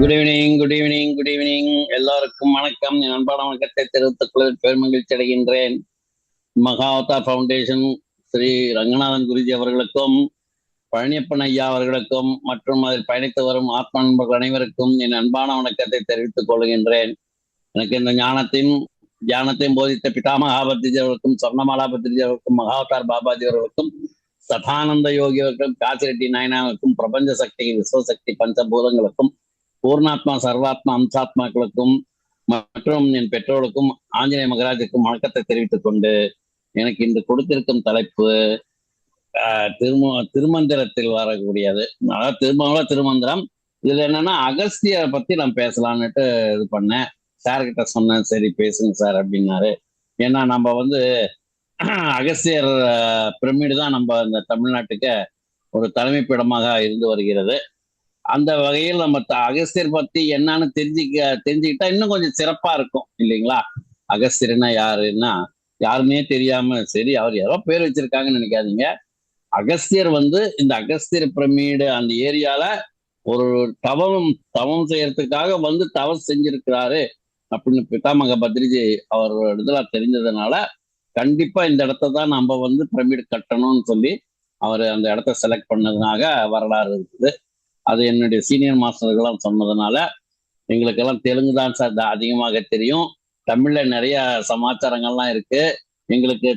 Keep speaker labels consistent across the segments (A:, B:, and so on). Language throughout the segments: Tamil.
A: Good evening, good evening, good evening. எல்லாருக்கும் வணக்கம். என் அன்பான வணக்கத்தை தெரிவித்துக் கொள்வதில் பெருமகிழ்ச்சி அடைகின்றேன். மகாவதார் ஃபவுண்டேஷன் ஸ்ரீ ரங்கநாதன் குருஜி அவர்களுக்கும் பழனியப்பன் ஐயா அவர்களுக்கும் மற்றும் அதில் பயணித்து வரும் ஆத்ம நண்பர்கள் அனைவருக்கும் என் அன்பான வணக்கத்தை தெரிவித்துக் கொள்கின்றேன். எனக்கு இந்த தியானத்தையும் போதித்த பிதாமகா பத்ரிஜி அவர்களுக்கும் சொர்ணமாலா பத்ரிஜி அவர்களுக்கும் மகாவதார் பாபாஜி அவர்களுக்கும் சதானந்த யோகி அவர்களுக்கும் காசிரெட்டி நாயனாவுக்கும் பிரபஞ்ச சக்தி விஸ்வசக்தி பஞ்சபூதங்களுக்கும் பூர்ணாத்மா சர்வாத்மா அம்சாத்மாக்களுக்கும் மற்றும் என் பெற்றோருக்கும் ஆஞ்சநேய மகராஜுக்கும் வணக்கத்தை தெரிவித்துக் கொண்டு எனக்கு இன்று கொடுத்திருக்கும் தலைப்பு திருமந்திரத்தில் வரக்கூடியது. அதாவது திருமந்திரம். இதுல என்னன்னா அகஸ்தியரை பத்தி நான் பேசலான்னுட்டு இது பண்ணேன். சார்கிட்ட சொன்னேன், சரி பேசுங்க சார் அப்படின்னாரு. ஏன்னா நம்ம அகஸ்தியர் பிரமிடு தான் நம்ம இந்த தமிழ்நாட்டுக்கு ஒரு தலைமைப்பிடமாக இருந்து வருகிறது. அந்த வகையில் நம்ம அகஸ்தியர் பத்தி என்னன்னு தெரிஞ்சுக்கிட்டா இன்னும் கொஞ்சம் சிறப்பா இருக்கும் இல்லைங்களா? அகஸ்தியர்னா யாருன்னா யாருன்னே தெரியாம சரி அவர் யாரோ பேர் வச்சிருக்காங்கன்னு நினைக்காதீங்க. அகஸ்தியர் இந்த அகஸ்தியர் பிரமிடு அந்த ஏரியால ஒரு தவம் செய்யறதுக்காக தவம் செஞ்சிருக்கிறாரு அப்படின்னு பிதாமக பத்ரிஜி அவர் இடத்துல தெரிஞ்சதுனால கண்டிப்பா இந்த இடத்த தான் நம்ம பிரமிடு கட்டணும்னு சொல்லி அவர் அந்த இடத்த செலக்ட் பண்ணதுனாக வரலாறு இருக்குது. அது என்னுடைய சீனியர் மாஸ்டர்கள்லாம் சொன்னதுனால எங்களுக்கெல்லாம் தெலுங்கு தான் சார் அதிகமாக தெரியும். தமிழ்ல நிறைய சமாச்சாரங்கள்லாம் இருக்கு. எங்களுக்கு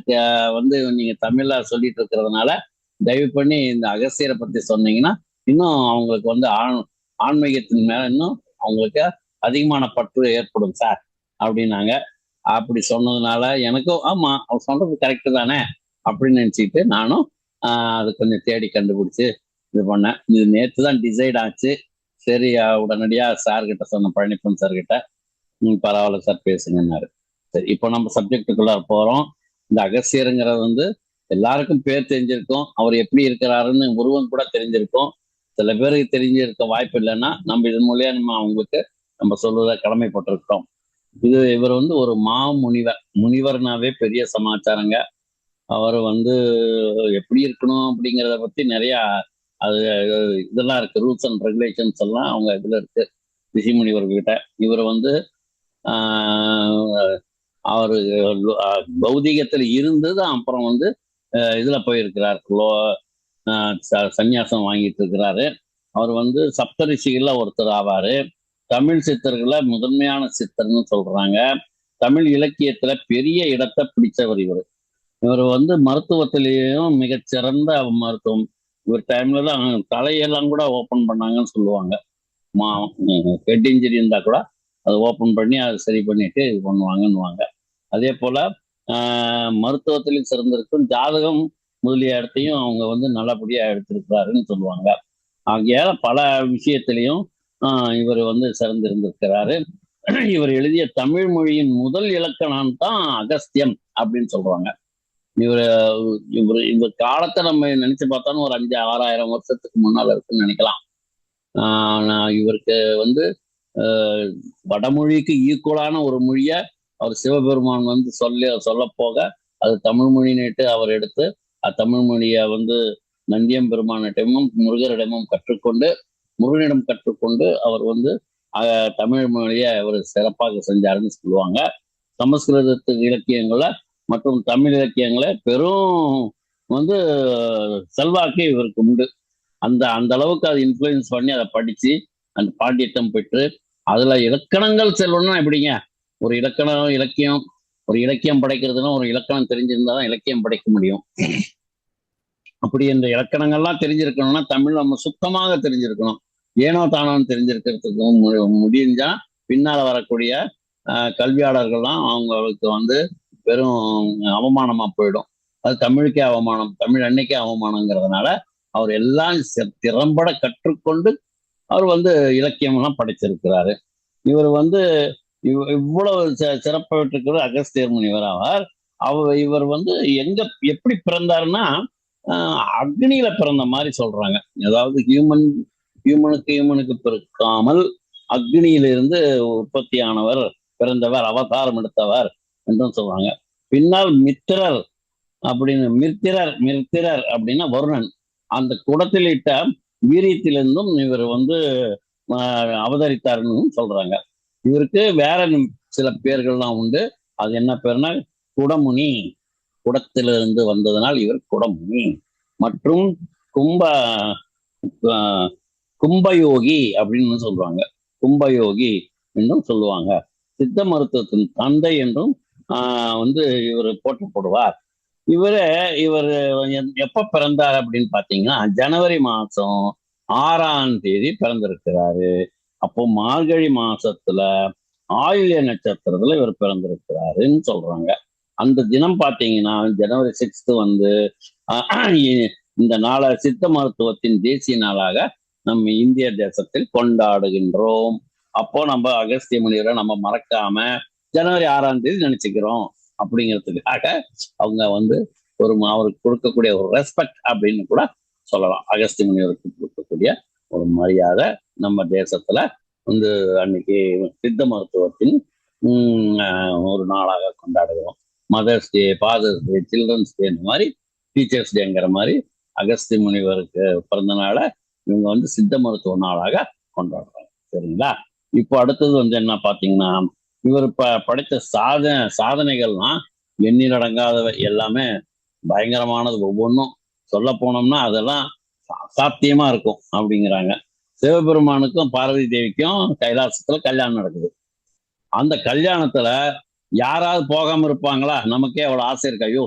A: நீங்க தமிழ்ல சொல்லிட்டு இருக்கிறதுனால தயவு பண்ணி இந்த அகஸ்தியரை பத்தி சொன்னீங்கன்னா இன்னும் அவங்களுக்கு ஆன்மீகத்தின் மேல இன்னும் அவங்களுக்கு அதிகமான பற்று ஏற்படும் சார் அப்படின்னாங்க. அப்படி சொன்னதுனால எனக்கும் ஆமா அவர் சொல்றது கரெக்டு தானே அப்படின்னு நினைச்சிட்டு நானும் அது கொஞ்சம் தேடி கண்டுபிடிச்சு இது பண்ணேன். இது நேற்று தான் டிசைட் ஆச்சு. சரி உடனடியா சார்கிட்ட சொன்ன பழனிப்பன் சார்கிட்ட பரவாயில்ல சார் பேசுங்கன்னாரு. சரி இப்போ நம்ம சப்ஜெக்டுக்குள்ள போறோம். இந்த அகஸ்தியருங்கிறது எல்லாருக்கும் பேர் தெரிஞ்சிருக்கும். அவர் எப்படி இருக்கிறாருன்னு உருவம் கூட தெரிஞ்சிருக்கும். சில பேருக்கு தெரிஞ்சிருக்க வாய்ப்பு இல்லைன்னா நம்ம இது மூலியா அவங்களுக்கு நம்ம சொல்றத கடமைப்பட்டிருக்கிறோம். இவர் ஒரு முனிவர்னாவே பெரிய சமாச்சாரங்க. அவர் எப்படி இருக்கணும் அப்படிங்கிறத பத்தி நிறைய இதெல்லாம் இருக்கு. ரூல்ஸ் அண்ட் ரெகுலேஷன்ஸ் எல்லாம் அவங்க இதுல இருக்கு ரிஷி முனிவர்கிட்ட. இவர் அவரு பௌதிகத்துல இருந்தது அப்புறம் இதுல போயிருக்கிறார். சந்நியாசம் வாங்கிட்டு இருக்கிறாரு. அவர் சப்தரிஷிகள்ல ஒருத்தர் ஆவாரு. தமிழ் சித்தர்களை முதன்மையான சித்தர்னு சொல்றாங்க. தமிழ் இலக்கியத்துல பெரிய இடத்தை பிடிச்சவர் இவர் மருத்துவத்திலேயும் மிகச்சிறந்த மருத்துவம். இவர் டைம்ல தான் தலையெல்லாம் கூட ஓப்பன் பண்ணாங்கன்னு சொல்லுவாங்க. ஹெட் இன்ஜுரி இருந்தா கூட அதை ஓப்பன் பண்ணி அதை சரி பண்ணிட்டு இது பண்ணுவாங்கன்னுவாங்க. அதே போல மருத்துவத்திலையும் சிறந்திருக்கும். ஜாதகம் முதலிய இடத்தையும் அவங்க நல்லபடியா எடுத்திருக்கிறாருன்னு சொல்லுவாங்க. ஆகையால பல விஷயத்திலையும் இவர் சிறந்திருந்திருக்கிறாரு. இவர் எழுதிய தமிழ் மொழியின் முதல் இலக்கணம் தான் அகஸ்தியம் அப்படின்னு சொல்றாங்க. இவர் காலத்தை நம்ம நினைச்சு பார்த்தாலும் ஒரு 5,000-6,000 வருஷத்துக்கு முன்னால இருக்குன்னு நினைக்கலாம். இவருக்கு வடமொழிக்கு ஈக்குவலான ஒரு மொழிய அவர் சிவபெருமான் சொல்ல போக அது தமிழ் மொழின்னுட்டு அவர் எடுத்து தமிழ் மொழிய நந்தியம் பெருமானிடமும் முருகரிடமும் முருகனிடம் கற்றுக்கொண்டு அவர் தமிழ் மொழிய அவர் சிறப்பாக செஞ்சாருன்னு சொல்லுவாங்க. சமஸ்கிருதத்து இலக்கியங்களை மற்றும் தமிழ் இலக்கியங்களை பெரும் செல்வாக்கு இவருக்கு உண்டு. அந்த அளவுக்கு அதை இன்ஃப்ளூயன்ஸ் பண்ணி அதை படிச்சு அந்த பாண்டியத்தம் பெற்று அதுல இலக்கணங்கள் செல்வம்னா எப்படிங்க? ஒரு இலக்கியம் படைக்கிறதுனா ஒரு இலக்கணம் தெரிஞ்சிருந்தாதான் இலக்கியம் படைக்க முடியும். அப்படி இந்த இலக்கணங்கள்லாம் தெரிஞ்சிருக்கணும்னா தமிழ் நம்ம சுத்தமாக தெரிஞ்சிருக்கணும். ஏனோ தானோன்னு தெரிஞ்சிருக்கிறதுக்கு முடிஞ்சா பின்னால வரக்கூடிய கல்வியாளர்கள்லாம் அவங்களுக்கு பெரும் அவமானமா போயிடும். அது தமிழுக்கே அவமானம், தமிழ் அன்னைக்கே அவமானங்கிறதுனால அவர் எல்லாம் திறம்பட கற்றுக்கொண்டு அவர் இலக்கியம் எல்லாம் படைச்சிருக்கிறாரு. இவர் இவ்வளவு சிறப்பிட்டிருக்கிற அகஸ்தியர் முனிவர் ஆவார். இவர் எப்படி பிறந்தாருன்னா அக்னியில பிறந்த மாதிரி சொல்றாங்க. அதாவது ஹியூமனுக்கு பிறக்காமல் அக்னியிலிருந்து உற்பத்தியானவர், பிறந்தவர், அவதாரம் எடுத்தவர் என்றும் சொல்றாங்க. பின்னால் மித்திரர் அப்படின்னா வருணன் அந்த குடத்தில் இட்ட வீரியத்திலிருந்தும் இவர் அவதரித்தாருன்னு சொல்றாங்க. இவருக்கு வேற சில பேர்கள்லாம் உண்டு. அது என்ன பேருனா குடமுனி, குடத்திலிருந்து வந்ததனால் இவர் குடமுனி. மற்றும் கும்ப ஆஹ் கும்பயோகி அப்படின்னு சொல்லுவாங்க. கும்பயோகி என்றும் சொல்லுவாங்க. சித்த மருத்துவத்தின் தந்தை என்றும் வந்து இவர் போற்றப்படுவார். இவரு இவர் எப்ப பிறந்தார் அப்படின்னு பாத்தீங்கன்னா ஜனவரி மாசம் 6ஆம் தேதி பிறந்திருக்கிறாரு. அப்போ மார்கழி மாசத்துல ஆயில்ய நட்சத்திரத்துல இவர் பிறந்திருக்கிறாருன்னு சொல்றாங்க. அந்த தினம் பாத்தீங்கன்னா ஜனவரி 6 வந்து இந்த நாளை சித்த மருத்துவத்தின் தேசிய நாளாக நம்ம இந்திய தேசத்தில் கொண்டாடுகின்றோம். அப்போ நம்ம அகஸ்திய முனிவரை நம்ம மறக்காம ஜனவரி 6ஆம் தேதி நினைச்சுக்கிறோம் அப்படிங்கிறதுக்காக அவங்க வந்து அவருக்கு கொடுக்கக்கூடிய ஒரு ரெஸ்பெக்ட் அப்படின்னு கூட சொல்லலாம். அகஸ்திய முனிவருக்கு கொடுக்கக்கூடிய ஒரு மரியாதை நம்ம தேசத்துல வந்து அன்னைக்கு சித்த மருத்துவத்தின் ஒரு நாளாக கொண்டாடுகிறோம். மதர்ஸ் டே, ஃபாதர்ஸ் டே, சில்ட்ரன்ஸ் டே, இந்த மாதிரி டீச்சர்ஸ் டேங்கிற மாதிரி அகஸ்திய முனிவருக்கு பிறந்த நாளை இவங்க வந்து சித்த மருத்துவ நாளாக கொண்டாடுறாங்க. சரிங்களா? இப்போ அடுத்தது வந்து என்ன பாத்தீங்கன்னா இவர் படைத்த சாதனைகள்லாம் எண்ணில் அடங்காதவை, எல்லாமே பயங்கரமானது. ஒவ்வொன்றும் சொல்ல போனோம்னா அதெல்லாம் சாத்தியமா இருக்கும் அப்படிங்கிறாங்க. சிவபெருமானுக்கும் பார்வதி தேவிக்கும் கைலாசத்துல கல்யாணம் நடக்குது. அந்த கல்யாணத்துல யாராவது போகாம இருப்பாங்களா? நமக்கே அவ்வளவு ஆசை இருக்கு. ஐயோ,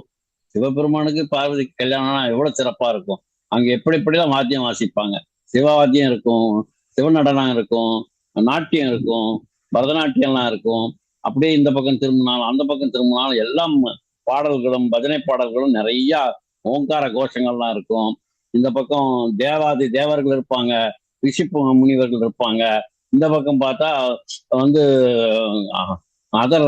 A: சிவபெருமானுக்கு பார்வதிக்கு கல்யாணம்னா எவ்வளவு சிறப்பா இருக்கும். அங்க எப்படி எப்படிலாம் வாத்தியம் வாசிப்பாங்க. சிவவாத்தியம் இருக்கும், சிவநடனம் இருக்கும், நாட்டியம் இருக்கும், பரதநாட்டியம்லாம் இருக்கும். அப்படியே இந்த பக்கம் திரும்பினாலும் அந்த பக்கம் திரும்பினாலும் எல்லாம் பாடல்களும் பஜனை பாடல்களும் நிறைய ஓங்கார கோஷங்கள்லாம் இருக்கும். இந்த பக்கம் தேவாதி தேவர்கள் இருப்பாங்க, ரிஷி முனிவர்கள் இருப்பாங்க. இந்த பக்கம் பார்த்தா வந்து அதர்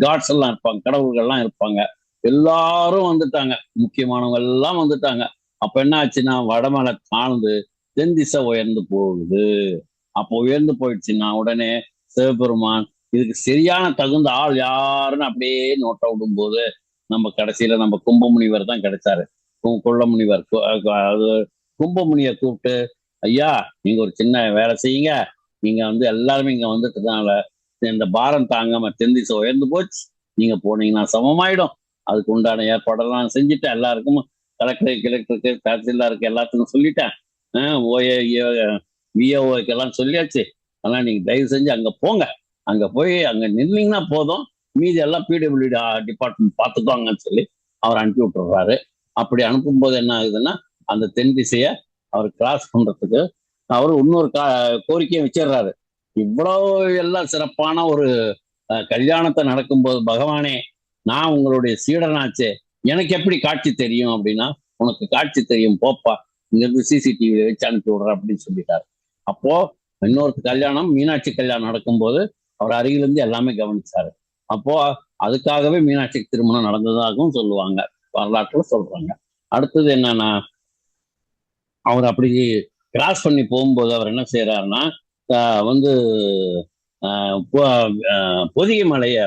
A: காட்ஸ் எல்லாம் இருப்பாங்க, கடவுள்கள்லாம் இருப்பாங்க. எல்லாரும் வந்துட்டாங்க, முக்கியமானவங்க எல்லாம் வந்துட்டாங்க. அப்ப என்ன ஆச்சுன்னா வடமலை தாழ்ந்து தென் திசை உயர்ந்து போகுது. அப்போ உயர்ந்து போயிடுச்சுன்னா உடனே சிவபெருமான் இதுக்கு சரியான தகுந்த ஆள் யாருன்னு அப்படியே நோட்ட விடும் போது நம்ம கடைசியில நம்ம கும்பமுனிவர் தான் கிடைச்சாரு. கொள்ளமுனிவர். அது கும்பமுனியை கூப்பிட்டு, ஐயா நீங்க ஒரு சின்ன வேலை செய்யுங்க, நீங்க வந்து எல்லாருமே இங்க வந்துட்டதுனால இந்த பாரம் தாங்காம தென் திசை உயர்ந்து போச்சு, நீங்க போனீங்கன்னா சமமாயிடும். அதுக்கு உண்டான ஏற்பாடெல்லாம் செஞ்சுட்டேன். எல்லாருக்கும் கிழக்கு தஹசீல்தாருக்கு எல்லாத்துக்கும் சொல்லிட்டேன். விஓக்கு எல்லாம் சொல்லியாச்சு. ஆனா நீங்க தயவு செஞ்சு அங்க போங்க, அங்க போய் அங்க நின்னீங்கன்னா போதும், மீதி எல்லாம் பிடபிள்யூடி டிபார்ட்மெண்ட் பார்த்துக்குவாங்கன்னு சொல்லி அவர் அனுப்பி விட்டுறாரு. அப்படி அனுப்பும்போது என்ன ஆகுதுன்னா அந்த தென் திசைய அவர் கிராஸ் பண்றதுக்கு அவர் இன்னொரு கோரிக்கையை வச்சிடுறாரு. இவ்வளவு எல்லாம் சிறப்பான ஒரு கல்யாணத்தை நடக்கும்போது, பகவானே நான் உங்களுடைய சீடனாச்சே, எனக்கு எப்படி காட்சி தெரியும் அப்படின்னா, உனக்கு காட்சி தெரியும் போப்பா, இங்க இருந்து சிசிடிவி வச்சு அனுப்பி விடுற அப்படின்னு சொல்லிட்டாரு. அப்போ இன்னொரு கல்யாணம், மீனாட்சி கல்யாணம் நடக்கும்போது அவர் அருகிலிருந்து எல்லாமே கவனிச்சாரு. அப்போ அதுக்காகவே மீனாட்சிக்கு திருமணம் நடந்ததாகவும் சொல்லுவாங்க, வரலாற்றுல சொல்றாங்க. அடுத்தது என்னன்னா அவர் அப்படி கிராஸ் பண்ணி போகும்போது அவர் என்ன செய்யறாருன்னா வந்து பொதிகை மலையை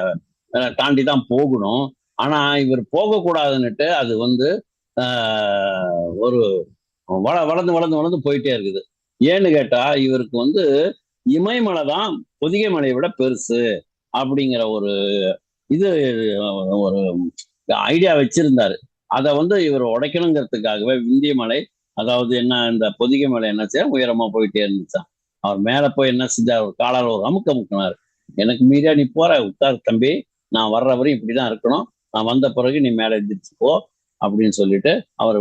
A: தாண்டி தான் போகணும். ஆனா இவர் போகக்கூடாதுன்னுட்டு அது வந்து ஒரு வளர்ந்து வளர்ந்து வளர்ந்து போயிட்டே இருக்குது. ஏன்னு கேட்டா இவருக்கு வந்து இமயமலை தான் பொதிகை மலையை விட பெருசு அப்படிங்கிற ஒரு இது ஒரு ஐடியா வச்சிருந்தாரு. அதை வந்து இவர் உடைக்கணுங்கிறதுக்காகவே விந்திய மலை, அதாவது என்ன இந்த பொதிகை மலை என்ன செய்ய உயரமா போயிட்டே இருந்துச்சான். அவர் மேல போய் என்ன செஞ்சார், ஒரு காலால் ஒரு அமுக்கினாரு. எனக்கு மீறியா நீ போற, உட்கார் தம்பி, நான் வர்ற வரையும் இப்படிதான் இருக்கணும், நான் வந்த பிறகு நீ மேல எந்திரிச்சு போ அப்படின்னு சொல்லிட்டு அவர்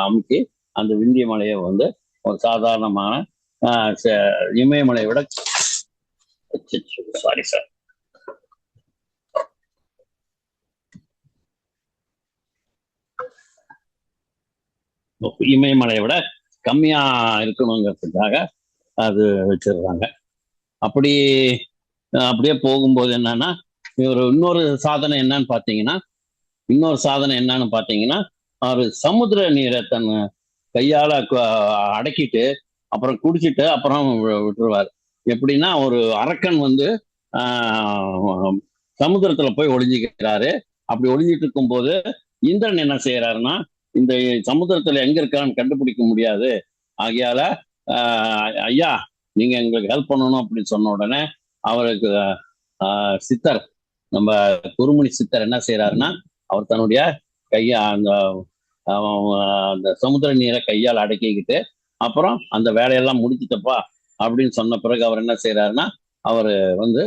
A: அமுக்கி அந்த விந்திய மலையை வந்து ஒரு சாதாரணமான இமயமலையை விட, சாரி சார், இமயமலையை விட கம்மியா இருக்கணுங்கிறதுக்காக அது வச்சிருக்காங்க. அப்படி அப்படியே போகும்போது என்னன்னா இவர் இன்னொரு சாதனை என்னன்னு பாத்தீங்கன்னா அவர் சமுத்திர நீரை தன் கையால அடக்கிட்டு அப்புறம் குடிச்சிட்டு அப்புறம் விட்டுருவார். எப்படின்னா ஒரு அரக்கன் வந்து சமுத்திரத்துல போய் ஒளிஞ்சிக்கிறாரு. அப்படி ஒளிஞ்சிட்டு இருக்கும் போது இந்திரன் என்ன செய்யறாருன்னா, இந்த சமுத்திரத்துல எங்க இருக்கான்னு கண்டுபிடிக்க முடியாது, ஆகையால ஐயா நீங்க எங்களுக்கு ஹெல்ப் பண்ணணும் அப்படின்னு சொன்ன உடனே அவருக்கு சித்தர், நம்ம குருமுனி சித்தர் என்ன செய்யறாருன்னா, அவர் தன்னுடைய கையை அந்த சமுத்திர நீரை கையால் அடக்கிக்கிட்டு, அப்புறம் அந்த வேலையெல்லாம் முடிச்சிட்டப்பா அப்படின்னு சொன்ன பிறகு அவர் என்ன செய்யறாருன்னா, அவர் வந்து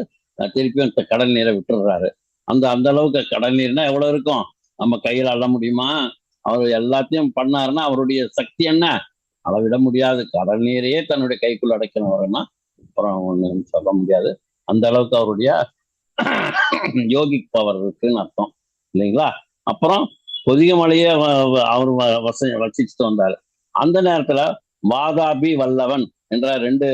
A: திருப்பியும் கடல் நீரை விட்டுடுறாரு. அந்த அந்த அளவுக்கு கடல் நீர்னா எவ்வளவு இருக்கும், நம்ம கையில் அள்ள முடியுமா? அவர் எல்லாத்தையும் பண்ணாருன்னா அவருடைய சக்தி என்ன, அளவிட முடியாது. கடல் நீரையே தன்னுடைய கைக்குள்ள அடைக்கணும்னா அப்புறம் ஒண்ணு சொல்ல முடியாது. அந்த அளவுக்கு அவருடைய யோகிக் பவர் இருக்குன்னு அர்த்தம் இல்லைங்களா? அப்புறம் பொதிக மலையே அவர் வசிச்சுட்டு வந்தாரு. அந்த நேரத்துல வாதாபி வல்லவன் என்ற ரெண்டு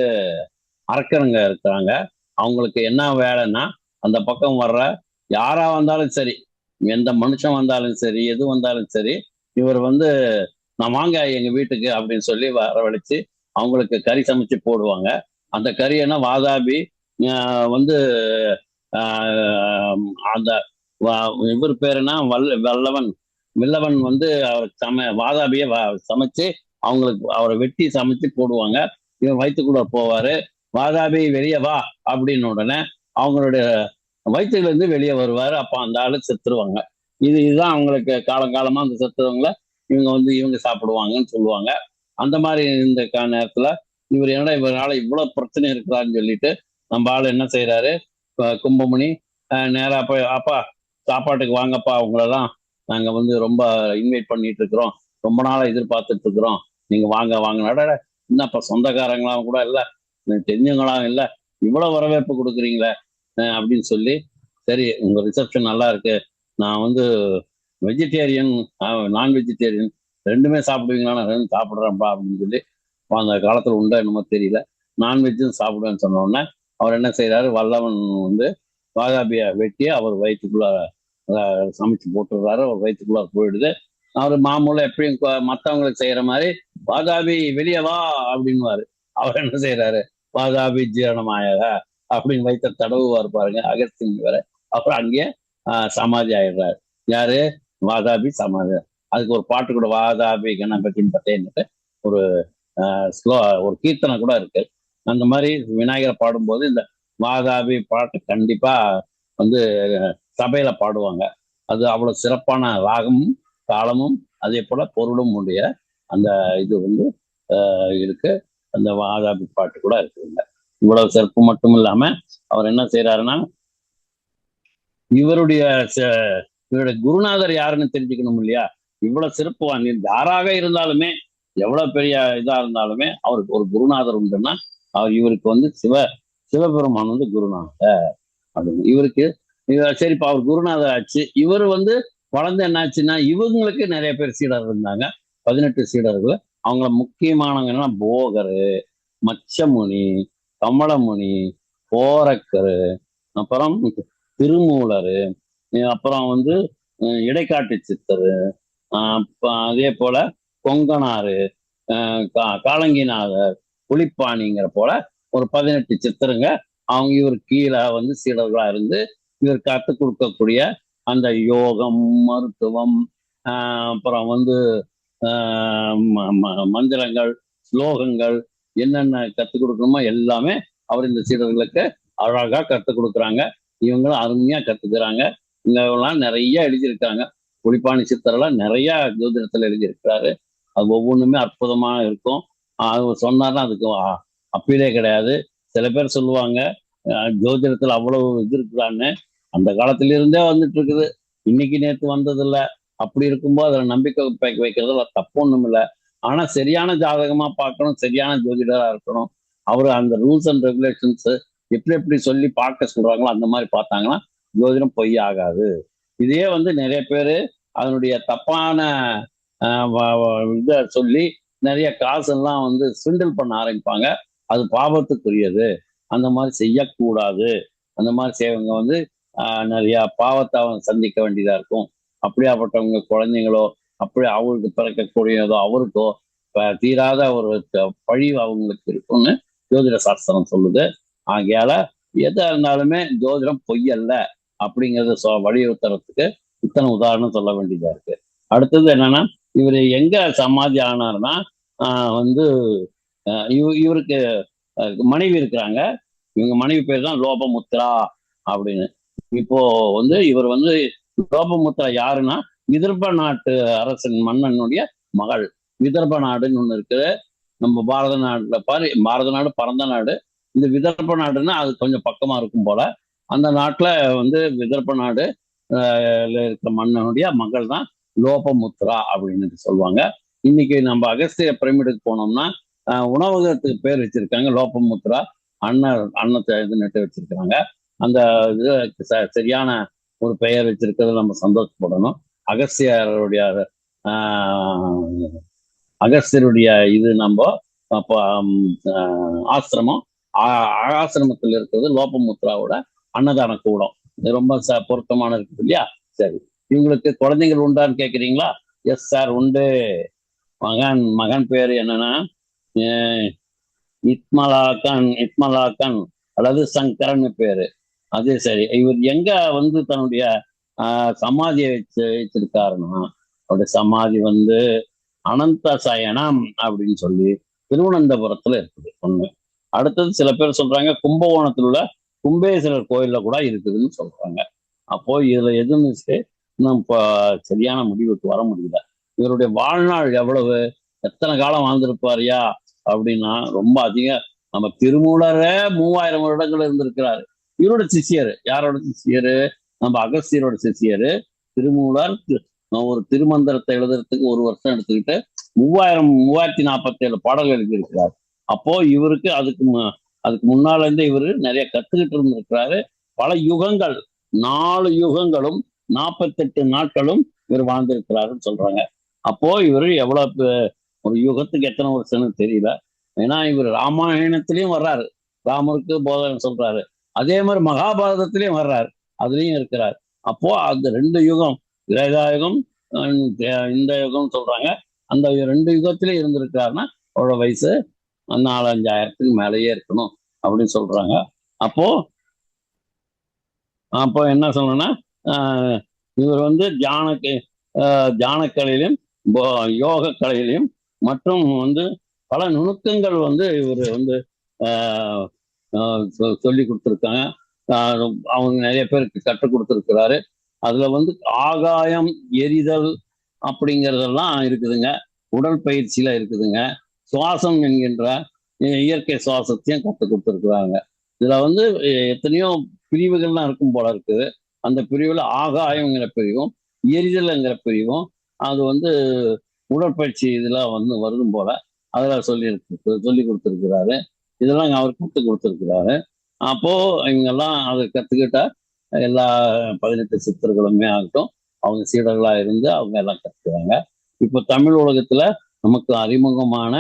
A: அரக்கருங்க இருக்கிறாங்க. அவங்களுக்கு என்ன வேலைன்னா, அந்த பக்கம் வர்ற யாரா வந்தாலும் சரி, எந்த மனுஷன் வந்தாலும் சரி, எது வந்தாலும் சரி, இவர் வந்து நான் வாங்க எங்க வீட்டுக்கு அப்படின்னு சொல்லி வரவழைச்சு அவங்களுக்கு கறி சமைச்சு போடுவாங்க. அந்த கறி என்ன வாதாபி வந்து அந்த இவர் பேருனா வல்லவன் வில்லவன் வந்து அவர் வாதாபிய சமைச்சு அவங்களுக்கு அவரை வெட்டி சமைச்சு போடுவாங்க. இவன் வயிற்றுக்குள்ள போவாரு. வாதாபி வெளியே வா அப்படின்னு உடனே அவங்களுடைய வயிற்றுல இருந்து வெளியே வருவாரு. அப்ப அந்த ஆளு செத்துருவாங்க. இதுதான் அவங்களுக்கு காலங்காலமா அந்த செத்துறவங்கள இவங்க சாப்பிடுவாங்கன்னு சொல்லுவாங்க. அந்த மாதிரி இந்த நேரத்துல இவர் என்னடா இவரால இவ்வளவு பிரச்சனை இருக்கிறான்னு சொல்லிட்டு நம்ம ஆள் என்ன செய்யறாரு, கும்பமணி நேரா போய் அப்பா சாப்பாட்டுக்கு வாங்கப்பா, உங்களெல்லாம் நாங்க ரொம்ப இன்வைட் பண்ணிட்டு இருக்கிறோம், ரொம்ப நாளா எதிர்பார்த்துட்டு இருக்கிறோம், நீங்க வாங்க வாங்க. என்னப்பா சொந்தக்காரங்களாம் கூட இல்ல, தெரிஞ்சவங்களாம் இல்ல, இவ்வளவு வரவேற்பு கொடுக்குறீங்களே அப்படின்னு சொல்லி, சரி உங்க ரிசப்ஷன் நல்லா இருக்கு, நான் வெஜிடேரியன் நான் வெஜிடேரியன் ரெண்டுமே சாப்பிடுவீங்களா, நான் ரெண்டும் சாப்பிட்றேன்ப்பா அப்படின்னு சொல்லி, அந்த காலத்துல உண்டா என்னமோ தெரியல, நான்வெஜ்ஜும் சாப்பிடுவேன்னு சொன்ன உடனே அவர் என்ன செய்யறாரு, வல்லவன் வாதாபிய வெட்டி அவர் வயிற்றுக்குள்ள சமைச்சு போட்டுடுறாரு. அவர் வயிற்றுக்குள்ள போயிடுது. அவர் மாமூல எப்பயும் மற்றவங்களுக்கு செய்யற மாதிரி வாதாபி வெளியே வா அப்படின்வாரு. அவர் என்ன செய்யறாரு, வாதாபி ஜீரணமாயக அப்படின்னு வயிற்ற தடவுவார் பாருங்க அகஸ்தின் வேற. அப்புறம் அங்கேயே சமாதி ஆயிடுறாரு. யாரு, வாதாபி சமாதி. அதுக்கு ஒரு பாட்டு கூட, வாதாபி கணபதின்னு பார்த்தேன்னுட்டு ஒரு ஒரு கீர்த்தனை கூட இருக்கு. அந்த மாதிரி விநாயகரை பாடும்போது இந்த வாதாபி பாட்டு கண்டிப்பா சபையில பாடுவாங்க. அது அவ்வளவு சிறப்பான ராகமும் தாளமும் அதே போல பொருளும் உடைய அந்த இது இருக்கு. அந்த வாதாபி பாட்டு கூட இருக்குங்க. இவ்வளவு சிறப்பு மட்டும் இல்லாம அவர் என்ன செய்யறாருன்னா, இவருடைய குருநாதர் யாருன்னு தெரிஞ்சுக்கணும் இல்லையா? இவ்வளவு சிறப்பு வாங்கி யாராக இருந்தாலுமே, எவ்வளவு பெரிய இதா இருந்தாலுமே அவருக்கு ஒரு குருநாதர் உண்டுன்னா இவருக்கு சிவபெருமான் குருநாதர் அப்படின்னு. இவருக்கு சரிப்பா அவர் குருநாதர் ஆச்சு. இவர் வளர்ந்து என்னாச்சுன்னா, இவங்களுக்கு நிறைய பேர் சீடர் இருந்தாங்க, 18 சீடர்கள். அவங்கள முக்கியமானவங்கன்னா போகரு, மச்சமுனி, கமலமுனி, போரக்கரு, அப்புறம் திருமூலரு, அப்புறம் இடைக்காட்டு சித்தரு, அதே போல கொங்கனாரு, காலங்கிநாதர், புலிப்பாணிங்கிற போல ஒரு 18 சித்தருங்க. அவங்க இவர் கீழே சீடர்களா இருந்து இவர் கற்றுக் கொடுக்கக்கூடிய அந்த யோகம், மருத்துவம், அப்புறம் மந்திரங்கள், ஸ்லோகங்கள் என்னென்ன கற்றுக் கொடுக்கணுமோ எல்லாமே அவர் இந்த சீடர்களுக்கு அழகா கற்றுக் கொடுக்குறாங்க. இவங்களும் அருமையா கத்துக்கிறாங்க. இங்கெல்லாம் நிறைய எழுதியிருக்காங்க. புலிப்பாணி சித்தரெல்லாம் நிறைய ஜோதிடத்துல எழுதியிருக்கிறாரு. அது ஒவ்வொன்றுமே அற்புதமா இருக்கும். அது சொன்னார்னா அதுக்கு அப்பீலே கிடையாது. சில பேர் சொல்லுவாங்க ஜோதிடத்துல அவ்வளவு இது இருக்குதான்னு. அந்த காலத்துல இருந்தே வந்துட்டு இருக்குது, இன்னைக்கு நேற்று வந்தது இல்லை. அப்படி இருக்கும்போது அதுல நம்பிக்கை வைக்கிறதுல தப்பு ஒண்ணும் இல்லை. ஆனா சரியான ஜாதகமா பார்க்கணும், சரியான ஜோதிடரா இருக்கணும். அவரு அந்த ரூல்ஸ் அண்ட் ரெகுலேஷன்ஸ் எப்படி சொல்லி பார்க்க சொல்றாங்களோ அந்த மாதிரி பார்த்தாங்கன்னா ஜோதிடம் பொய் ஆகாது. இதே நிறைய பேரு அதனுடைய தப்பான இதை சொல்லி நிறைய காசெல்லாம் சுண்டல் பண்ண ஆரம்பிப்பாங்க. அது பாவத்துக்குரியது. அந்த மாதிரி செய்யக்கூடாது. அந்த மாதிரி செய்வங்க நிறைய பாவத்தை அவங்க சந்திக்க வேண்டியதா இருக்கும். அப்படியாப்பட்டவங்க குழந்தைங்களோ, அப்படி அவங்களுக்கு பிறக்கக்கூடியதோ அவருக்கோ தீராத ஒரு பழி அவங்களுக்கு இருக்கும்னு ஜோதிட சாஸ்திரம் சொல்லுது. ஆகையால எதா இருந்தாலுமே ஜோதிடம் பொய்யல்ல அப்படிங்கறத வலியுறுத்துறதுக்கு இத்தனை உதாரணம் சொல்ல வேண்டியதா இருக்கு. அடுத்தது என்னன்னா, இவர் எங்க சமாதி ஆனார்னா, இவருக்கு மனைவி இருக்கிறாங்க. இவங்க மனைவி பேர் தான் லோபமுத்ரா அப்படின்னு. இப்போ வந்து இவர் வந்து லோபமுத்ரா யாருன்னா விதர்ப நாட்டு அரசன் மன்னனுடைய மகள். விதர்ப நாடுன்னு ஒண்ணு இருக்கு நம்ம பாரத நாட்டுல பாரு. பாரத நாடு பரந்த நாடு. இந்த விதர்ப நாடுன்னா அது கொஞ்சம் பக்கமா இருக்கும் போல. அந்த நாட்டுல வந்து விதர்ப நாடு இருக்கிற மன்னனுடைய மகள் தான் லோபமுத்ரா அப்படின்னு சொல்லுவாங்க. இன்னைக்கு நம்ம அகஸ்திய பிரமிடுக்கு போனோம்னா உணவகத்துக்கு பேர் வச்சிருக்காங்க லோபமுத்ரா அன்னத்தை இது நட்டு வச்சிருக்கிறாங்க. அந்த இது சரியான ஒரு பெயர் வச்சிருக்கிறது நம்ம சந்தோஷப்படணும். அகஸ்தியருடைய அகஸ்தியருடைய இது நம்ம அப்போ ஆசிரமம் ஆசிரமத்தில் இருக்கிறது லோபமுத்ராவோட அன்னதான கூடம். இது ரொம்ப பொருத்தமான இருக்குது இல்லையா? சரி, இவங்களுக்கு குழந்தைகள் உண்டான்னு கேட்குறீங்களா? எஸ் சார், உண்டு. மகன் மகன் பேர் என்னன்னா இத்மலாக்கன் அல்லது சங்கரன் பேரு. அது சரி. இவர் எங்க வந்து தன்னுடைய சமாதியை வச்சிருக்காருன்னா அவருடைய சமாதி வந்து அனந்த சயனம் அப்படின்னு சொல்லி திருவனந்தபுரத்துல இருக்குது ஒண்ணு. அடுத்தது சில பேர் சொல்றாங்க கும்பகோணத்தில் உள்ள கும்பேஸ்வரர் கோயில்ல கூட இருக்குதுன்னு சொல்றாங்க. அப்போ இதுல எதுவும் இன்னும் சரியான முடிவுக்கு வர முடியல. இவருடைய வாழ்நாள் எவ்வளவு, எத்தனை காலம் வாழ்ந்திருப்பாரியா அப்படின்னா ரொம்ப அதிகம். நம்ம திருமூலரே 3000 வருடங்கள் இருந்திருக்கிறாரு. இவரோட சிஷியரு யாரோட சிஷியரு? நம்ம அகஸ்தியரோட சிஷியரு திருமூலர். ஒரு திருமந்திரத்தை எழுதுறதுக்கு 1 வருஷம் எடுத்துக்கிட்டு 3047 பாடல்கள் எழுதியிருக்கிறார். அப்போ இவருக்கு அதுக்கு முன்னால இருந்து இவரு நிறைய கத்துக்கிட்டு இருந்திருக்கிறாரு. பல யுகங்கள், 4 யுகங்களும் 48 நாட்களும் இவர் வாழ்ந்திருக்கிறாருன்னு சொல்றாங்க. அப்போ இவர் எவ்வளவு ஒரு யுகத்துக்கு எத்தனை வருஷம்னு தெரியல. ஏன்னா இவர் ராமாயணத்திலையும் வர்றாரு, ராமருக்கு போதனை சொல்றாரு. அதே மாதிரி மகாபாரதத்திலையும் வர்றாரு, அதுலயும் இருக்கிறார். அப்போ அந்த 2 யுகம், திரேதாயுகம் இந்த யுகம் சொல்றாங்க. அந்த 2 யுகத்திலே இருந்திருக்காருன்னா அவரோட வயசு 4-5000க்கு மேலேயே இருக்கணும் அப்படின்னு சொல்றாங்க. அப்போ அப்போ என்ன சொல்லணும்னா இவர் வந்து தியானக்கலையிலும் யோக கலையிலையும் மற்றும் வந்து பல நுணுக்கங்கள் வந்து இவர் வந்து சொல்லி கொடுத்துருக்காங்க. அவங்க நிறைய பேருக்கு கற்றுக் கொடுத்துருக்கிறாரு. அதுல வந்து ஆகாயம் எரிதல் அப்படிங்கிறதெல்லாம் இருக்குதுங்க. உடல் பயிற்சியில இருக்குதுங்க. சுவாசம் என்கின்ற இயற்கை சுவாசத்தையும் கற்றுக் கொடுத்துருக்குறாங்க. இதுல வந்து எத்தனையோ பிரிவுகள்லாம் இருக்கும் போல இருக்குது. அந்த பிரிவுல ஆகாயங்கிற பிரிவும் எரிதல்ங்கிற பிரிவும் அது வந்து உடற்பயிற்சி இதெல்லாம் வந்து வருதும் போல அதெல்லாம் சொல்லி கொடுத்துருக்கிறாரு. இதெல்லாம் அவர் கற்றுக் கொடுத்துருக்கிறாரு. அப்போ இவங்கெல்லாம் அதை கத்துக்கிட்டா எல்லா 18 சித்தர்களுமே ஆகட்டும் அவங்க சீடர்களா இருந்து அவங்க எல்லாம் கத்துக்கிறாங்க. இப்போ தமிழ் உலகத்துல நமக்கு அறிமுகமான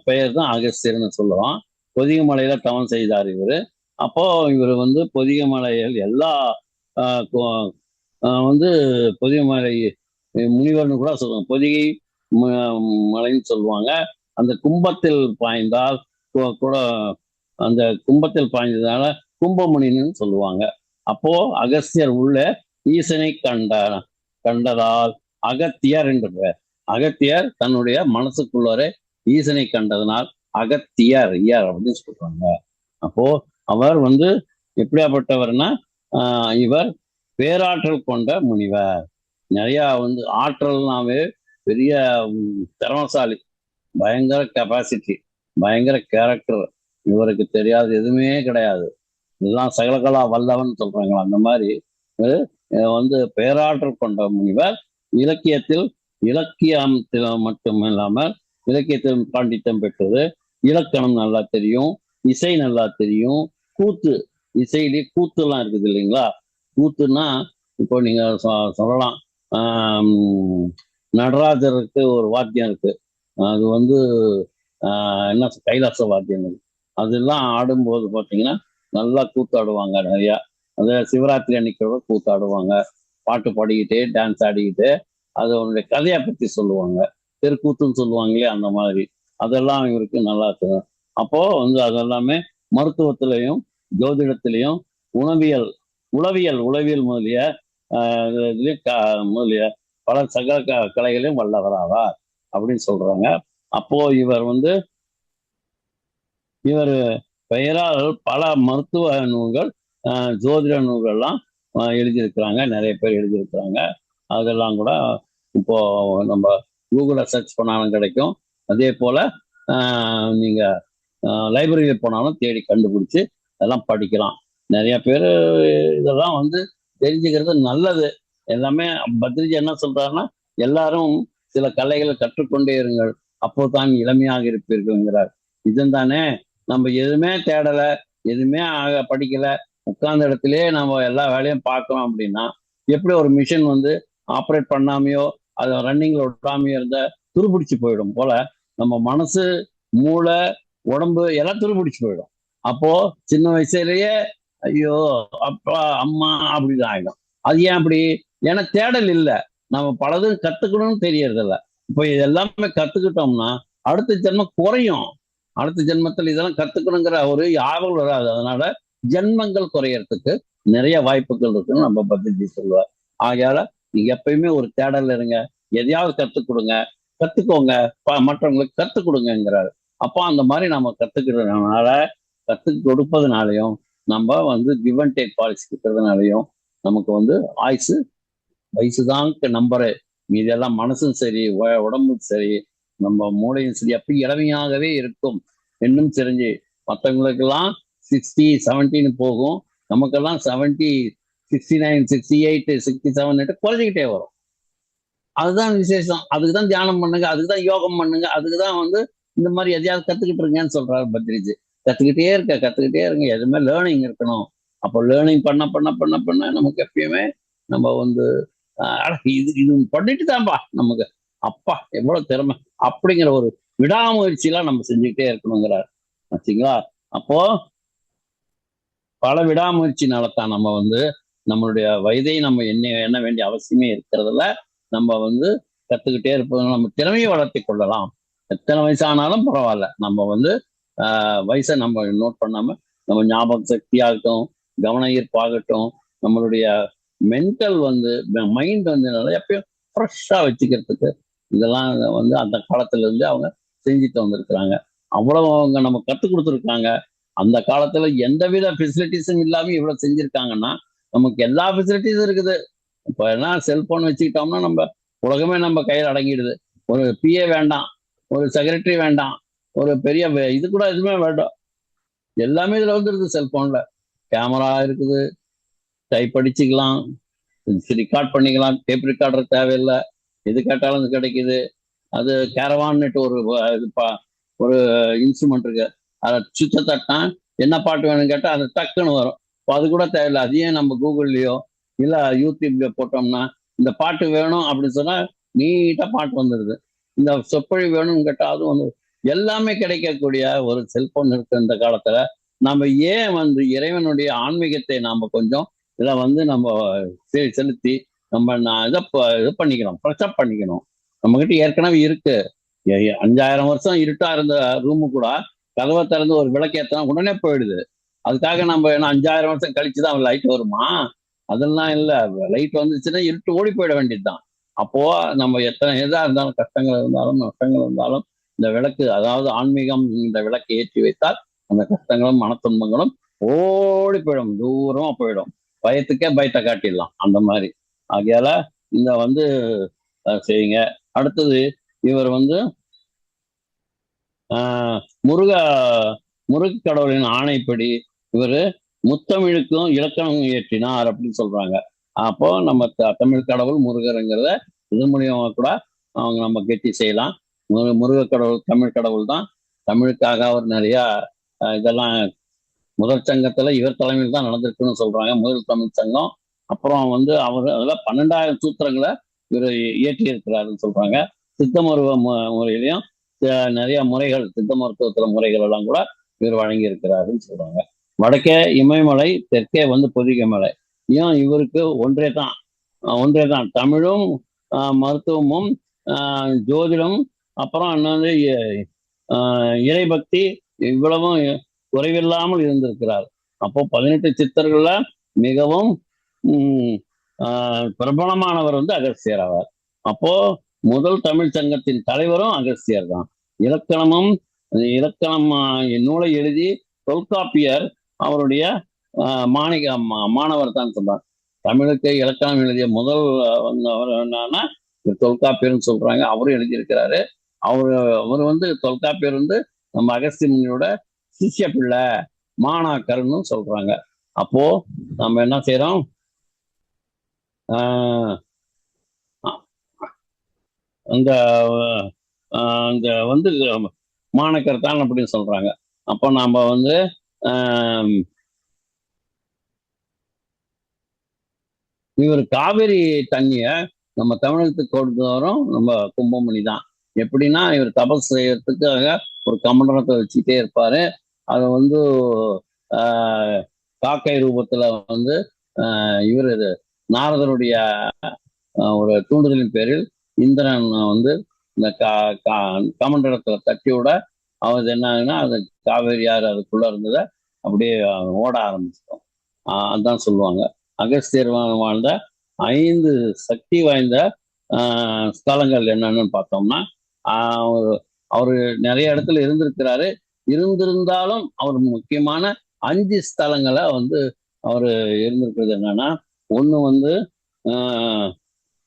A: பெயர் தான் அகஸ்தியர்னு சொல்லுவோம். பொதிகமலையில தவம் செய்தார் இவர். அப்போ இவர் வந்து பொதிகமலையில் எல்லா வந்து பொதிகமலை முனிவர்னு கூட சொல்லுவாங்க. பொதிகை மலைன்னு சொல்லுவாங்க. அந்த கும்பத்தில் பாய்ந்தால் கூட அந்த கும்பத்தில் பாய்ந்ததால கும்பமுனின்னு சொல்லுவாங்க. அப்போ அகஸ்தியர் உள்ள ஈசனை கண்டதால் அகத்தியர் என்று பெயர். அகத்தியர் தன்னுடைய மனசுக்குள்ளரே ஈசனை கண்டதனால் அகத்தியர் அப்படின்னு சொல்றாங்க. அப்போ அவர் வந்து எப்படியாப்பட்டவர்னா இவர் பேராற்றல் கொண்ட முனிவர். நிறைய வந்து ஆற்றல்னாவே பெரிய திறமசாலி, பயங்கர கெப்பாசிட்டி, பயங்கர கேரக்டர். இவருக்கு தெரியாது எதுவுமே கிடையாது. இதெல்லாம் சகலகலா வல்லவன் சொல்றாங்களா, அந்த மாதிரி வந்து பேராற்றல் கொண்ட முனிவர். இலக்கியத்தில் மட்டும் இல்லாமல் இலக்கியத்தில் பாண்டித்தம் பெற்றது. இலக்கணம் நல்லா தெரியும், இசை நல்லா தெரியும், கூத்து இசையிலே கூத்துலாம் இருக்குது இல்லைங்களா? கூத்துன்னா இப்போ நீங்க சொல்லலாம் நடராஜருக்கு ஒரு வாத்தியம் இருக்கு. அது வந்து என்ன கைலாச வாத்தியம். அதெல்லாம் ஆடும்போது பார்த்தீங்கன்னா நல்லா கூத்தாடுவாங்க நிறையா. அது சிவராத்திரி அன்னைக்கு கூத்தாடுவாங்க, பாட்டு பாடிக்கிட்டே டான்ஸ் ஆடிக்கிட்டு அது அவனுடைய கதையை பற்றி சொல்லுவாங்க. தெருக்கூத்துன்னு சொல்லுவாங்களே அந்த மாதிரி. அதெல்லாம் இவருக்கு நல்லா இருக்கும். அப்போ வந்து அதெல்லாமே மருத்துவத்திலையும் ஜோதிடத்திலையும் உளவியல் முதலிய முதலிய பல கலைகளையும் வல்லவராவார் அப்படின்னு சொல்றாங்க. அப்போ இவர் வந்து இவர் பெயரால் பல மருத்துவ நூல்கள், ஜோதிட நூல்கள்லாம் எழுதியிருக்கிறாங்க. நிறைய பேர் எழுதியிருக்கிறாங்க. அதெல்லாம் கூட இப்போ நம்ம கூகுள சர்ச் பண்ணாலும் கிடைக்கும். அதே போல நீங்க லைப்ரரியில் போனாலும் தேடி கண்டுபிடிச்சு அதெல்லாம் படிக்கலாம். நிறைய பேர் இதெல்லாம் வந்து தெரிஞ்சுக்கிறது நல்லது. எல்லாமே பத்ரிஜி என்ன சொல்றாருன்னா, எல்லாரும் சில கலைகளை கற்றுக்கொண்டே இருங்கள், அப்போதான் இளமையாக இருப்பீர்கள்ங்கிறார். இதுதானே, நம்ம எதுவுமே தேடல, எதுவுமே படிக்கல, உட்கார்ந்த இடத்திலே நம்ம எல்லா வேலையும் பார்க்கிறோம் அப்படின்னா எப்படி ஒரு மிஷின் வந்து ஆப்ரேட் பண்ணாமையோ அதை ரன்னிங்ல விடாமையோ இருந்த துருபிடிச்சு போயிடும் போல நம்ம மனசு, மூளை, உடம்பு எல்லாம் துருபிடிச்சு போயிடும். அப்போ சின்ன வயசுலயே ஐயோ அப்பா அம்மா அப்படின்னு ஆயிடும். அது ஏன் அப்படி? ஏன்னா தேடல் இல்லை. நம்ம பலதும் கத்துக்கணும்னு தெரியறது இல்ல. இப்போ இது எல்லாமே கத்துக்கிட்டோம்னா அடுத்த ஜென்மம் குறையும். அடுத்த ஜென்மத்தில் இதெல்லாம் கத்துக்கணுங்கிற ஒரு ஆவல் வராது. அதனால ஜென்மங்கள் குறையறதுக்கு நிறைய வாய்ப்புகள் இருக்குன்னு நம்ம பத்ரிஜி சொல்லுவார். ஆகையால நீங்க எப்பயுமே ஒரு தேடல் இருங்க, எதையாவது கத்துக் கொடுங்க, கத்துக்கோங்க, மற்றவங்களுக்கு கத்துக் கொடுங்கிறாரு. அப்போ அந்த மாதிரி நம்ம கத்துக்கிறதுனால, கத்துக் கொடுப்பதுனாலையும், நம்ம வந்து கிவ் அண்ட் டேக் பாலிசி இருக்கிறதுனாலையும் நமக்கு வந்து ஆயுசு வயசுதான் நம்பரு. மீதெல்லாம் மனசும் சரி, உடம்பும் சரி, நம்ம மூளையும் சரி அப்படி இளமையாகவே இருக்கும். இன்னும் தெரிஞ்சு மற்றவங்களுக்கெல்லாம் 60, 70 போகும். நமக்கெல்லாம் 70, 69, 68, 67 குறைஞ்சிக்கிட்டே வரும். அதுதான் விசேஷம். அதுக்குதான் தியானம் பண்ணுங்க, அதுக்குதான் யோகம் பண்ணுங்க, அதுக்குதான் வந்து இந்த மாதிரி எதையாவது கத்துக்கிட்டு இருங்கன்னு சொல்றாரு பத்ரிஜி. கத்துக்கிட்டே இருங்க. எதுவுமே லேர்னிங் இருக்கணும். அப்போ லேர்னிங் பண்ண பண்ண பண்ண பண்ண நமக்கு எப்பயுமே நம்ம வந்து இது இது பண்ணிட்டு தான்ப்பா நமக்கு அப்பா எவ்வளவு திறமை அப்படிங்கிற ஒரு விடாமுயற்சியெல்லாம் நம்ம செஞ்சுக்கிட்டே இருக்கணுங்கிறார். ஆச்சுங்களா? அப்போ பல விடாமுயற்சினாலத்தான் நம்ம வந்து நம்மளுடைய வயதை நம்ம எண்ண வேண்டிய அவசியமே இருக்கிறதுல நம்ம வந்து கத்துக்கிட்டே இருப்போம். நம்ம திறமையை வளர்த்தி கொள்ளலாம். எத்தனை வயசானாலும் பரவாயில்ல. நம்ம வந்து வயசை நம்ம நோட் பண்ணாம நம்ம ஞாபக சக்தி ஆகட்டும், கவன ஈர்ப்பாகட்டும், நம்மளுடைய மென்டல் வந்து மைண்ட் வந்து எப்பயும் ஃப்ரெஷ்ஷா வச்சுக்கிறதுக்கு இதெல்லாம் வந்து அந்த காலத்துல இருந்து அவங்க செஞ்சுட்டு வந்திருக்கிறாங்க. அவ்வளவு அவங்க நம்ம கற்றுக் கொடுத்துருக்காங்க. அந்த காலத்துல எந்தவித ஃபெசிலிட்டிஸும் இல்லாம இவ்வளவு செஞ்சிருக்காங்கன்னா நமக்கு எல்லா ஃபெசிலிட்டிஸும் இருக்குது. இப்போ என்ன செல்போன் வச்சுக்கிட்டோம்னா நம்ம உலகமே நம்ம கையில் அடங்கிடுது. ஒரு பிஏ வேண்டாம், ஒரு செக்ரட்டரி வேண்டாம், ஒரு பெரிய இது கூட எதுவுமே வேண்டாம். எல்லாமே இதுல வந்துருது. செல்போன்ல கேமரா இருக்குது, டைப் அடிச்சுக்கலாம், ரெக்கார்ட் பண்ணிக்கலாம், டேப் ரெக்கார்டர் தேவையில்லை, எது கேட்டாலும் அது கிடைக்குது. அது கேரவான்னுட்டு ஒரு இன்ஸ்ட்ருமெண்ட் இருக்கு. அதை சுத்த தட்டான் என்ன பாட்டு வேணும்னு கேட்டா அது டக்குன்னு வரும். அது கூட தேவையில்லை. அதையும் நம்ம கூகுள்லயோ இல்ல யூடியூப்ல போட்டோம்னா இந்த பாட்டு வேணும் அப்படின்னு சொன்னா நீட்டா பாட்டு வந்துடுது. இந்த சொற்பொழி வேணும்னு கேட்டா அதுவும் வந்து எல்லாமே கிடைக்கக்கூடிய ஒரு செல்போன் இருக்கு இந்த காலத்துல. நம்ம ஏன் வந்து இறைவனுடைய ஆன்மீகத்தை நாம கொஞ்சம் இதை வந்து நம்ம செலுத்தி நம்ம இதை இது பண்ணிக்கணும், ப்ரெஷ்அப் பண்ணிக்கணும். நம்ம கிட்ட ஏற்கனவே இருக்கு. 5000 வருஷம் இருட்டா இருந்த ரூமு கூட கதவை திறந்து ஒரு விளக்கு ஏற்றினா உடனே போயிடுது. அதுக்காக நம்ம என்ன 5000 வருஷம் கழிச்சுதான் லைட் வருமா? அதெல்லாம் இல்லை. லைட் வந்துச்சுன்னா இருட்டு ஓடி போயிட வேண்டியதுதான். அப்போ நம்ம எத்தனை இதா இருந்தாலும், கஷ்டங்கள் இருந்தாலும், நஷ்டங்கள் இருந்தாலும், இந்த விளக்கு, அதாவது ஆன்மீகம் இந்த விளக்கை ஏற்றி வைத்தால் அந்த கஷ்டங்களும் மனத்துன்பங்களும் ஓடி போயிடும், தூரமா போயிடும். பயத்துக்கே பயத்தை காட்டிடலாம் அந்த மாதிரி. ஆகையால இந்த வந்து செய்யுங்க. அடுத்தது இவர் வந்து முருக முருக கடவுளின் ஆணைப்படி இவர் முத்தமிழுக்கும் இலக்கணம் இயற்றினார் அப்படின்னு சொல்றாங்க. அப்போ நம்ம தமிழ் கடவுள் முருகருங்கிறத இது மூலியமா கூட அவங்க நம்ம கெட்டி செய்யலாம். முருக கடவுள் தமிழ் கடவுள் தான். தமிழுக்காக அவர் நிறைய இதெல்லாம் முதல் சங்கத்துல இவர் தலைமையில் தான் நடந்திருக்குன்னு சொல்றாங்க, முதல் தமிழ் சங்கம். அப்புறம் வந்து அவர் அதில் 12,000 சூத்திரங்களை இவர் இயற்றி இருக்கிறாருன்னு சொல்றாங்க. சித்த மருத்துவ முறையிலையும் நிறைய முறைகள், சித்த மருத்துவத்துல முறைகள் எல்லாம் கூட இவர் வழங்கி இருக்கிறாருன்னு சொல்றாங்க. வடக்கே இமயமலை, தெற்கே வந்து பொதிகை மலை. ஏன் இவருக்கு ஒன்றே தான் தமிழும் மருத்துவமும் ஜோதிடம், அப்புறம் என்னது இறைபக்தி, இவ்வளவும் குறைவில்லாமல் இருந்திருக்கிறார். அப்போ 18 சித்தர்கள்ல மிகவும் பிரபலமானவர் வந்து அகஸ்தியர் ஆவார். அப்போ முதல் தமிழ் சங்கத்தின் தலைவரும் அகஸ்தியர் தான். இலக்கணமும் இலக்கணம் நூலை எழுதி தொல்காப்பியர் அவருடைய மாணிக்க மாணவர் தான் சொல்றார். தமிழுக்கு இலக்கணம் எழுதிய முதல் வந்தவர் என்னன்னா தொல்காப்பியர்னு சொல்றாங்க. அவரும் எழுதியிருக்கிறாரு. அவரு அவர் வந்து தொல்காப்பியர் வந்து நம்ம அகஸ்திய முனியோட சிஷ்ய பிள்ளை மாணாக்கர்னு சொல்றாங்க. அப்போ நம்ம என்ன செய்யறோம், அந்த அந்த வந்து மாணக்கர் தான் அப்படின்னு சொல்றாங்க. அப்போ நாம வந்து இவர் காவிரி தண்ணிய நம்ம தமிழகத்துக்கு கொடுத்து வரோம் நம்ம கும்பமணி தான். எப்படின்னா இவர் தபஸ் செய்யறதுக்காக ஒரு கமண்டலத்தை வச்சுட்டே இருப்பாரு. அதை வந்து காக்கை ரூபத்துல வந்து இவர் நாரதருடைய ஒரு தூண்டுதலின் பேரில் இந்திரன் வந்து இந்த கமண்டலத்துல தட்டி விட அவர் என்ன ஆகுதுன்னா அது காவேரி யார் அதுக்குள்ள இருந்ததை அப்படியே ஓட ஆரம்பிச்சிட்டோம். அதான் சொல்லுவாங்க. அகஸ்தியர் வாழ்ந்த 5 சக்தி வாய்ந்த ஸ்தலங்கள் என்னன்னு பார்த்தோம்னா, அவரு நிறைய இடத்துல இருந்திருக்கிறாரு. இருந்திருந்தாலும் அவர் முக்கியமான 5 ஸ்தலங்களை வந்து அவரு இருந்திருக்கிறது என்னன்னா, ஒண்ணு வந்து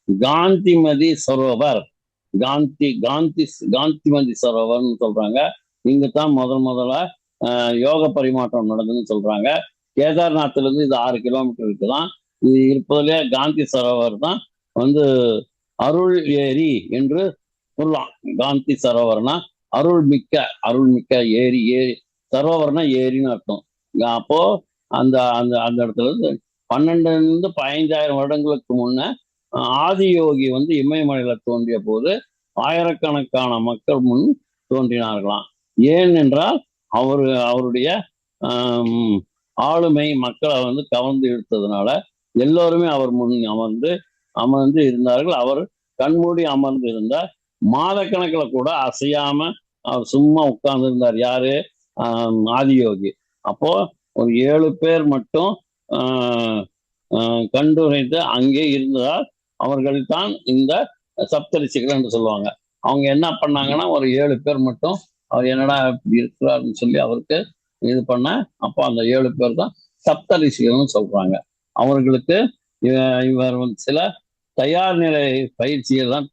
A: காந்திமதி சரோவர், காந்திமதி சரோவர்னு சொல்றாங்க. இங்கதான் முதல்ல யோக பரிமாற்றம் நடந்ததுன்னு சொல்றாங்க. கேதார்நாத்ல இருந்து இது 6 கிலோமீட்டர் இருக்குதான். இது இருப்பதிலே காந்தி சரோவர் தான் வந்து அருள் ஏரி என்று சொல்லலாம். காந்தி சரோவர்னா அருள்மிக்க ஏரி. சரோவர்னா ஏரின்னு அர்த்தம். அப்போ அந்த அந்த அந்த இடத்துல இருந்து 12 15,000 வருடங்களுக்கு முன்ன ஆதியோகி வந்து இமயமலையில தோன்றிய போது ஆயிரக்கணக்கான மக்கள் முன் தோன்றினார்களாம். ஏன் என்றால் அவருடைய ஆளுமை மக்களை வந்து கவர்ந்து இழுத்ததுனால எல்லோருமே அவர் முன் அமர்ந்து இருந்தார்கள். அவர் கண்மூடி அமர்ந்து இருந்தார். மாதக்கணக்கில் கூட அசையாம அவர் சும்மா உட்கார்ந்து இருந்தார். யாரு? ஆதியோகி. அப்போ ஒரு 7 பேர் மட்டும் கண்டுரைத்து அங்கே இருந்ததால் அவர்கள் தான் இந்த சப்தரிஷிகள் என்று சொல்லுவாங்க. அவங்க என்ன பண்ணாங்கன்னா ஒரு 7 பேர் மட்டும் அவர் என்னடா இப்படி இருக்கிறாருன்னு சொல்லி அவருக்கு இது பண்ண, அப்போ அந்த 7 பேர் தான் சப்தரிஷிகள்னு சொல்றாங்க. அவர்களுக்கு இவர் சில தயார் நிலை பயிற்சிகள் தான்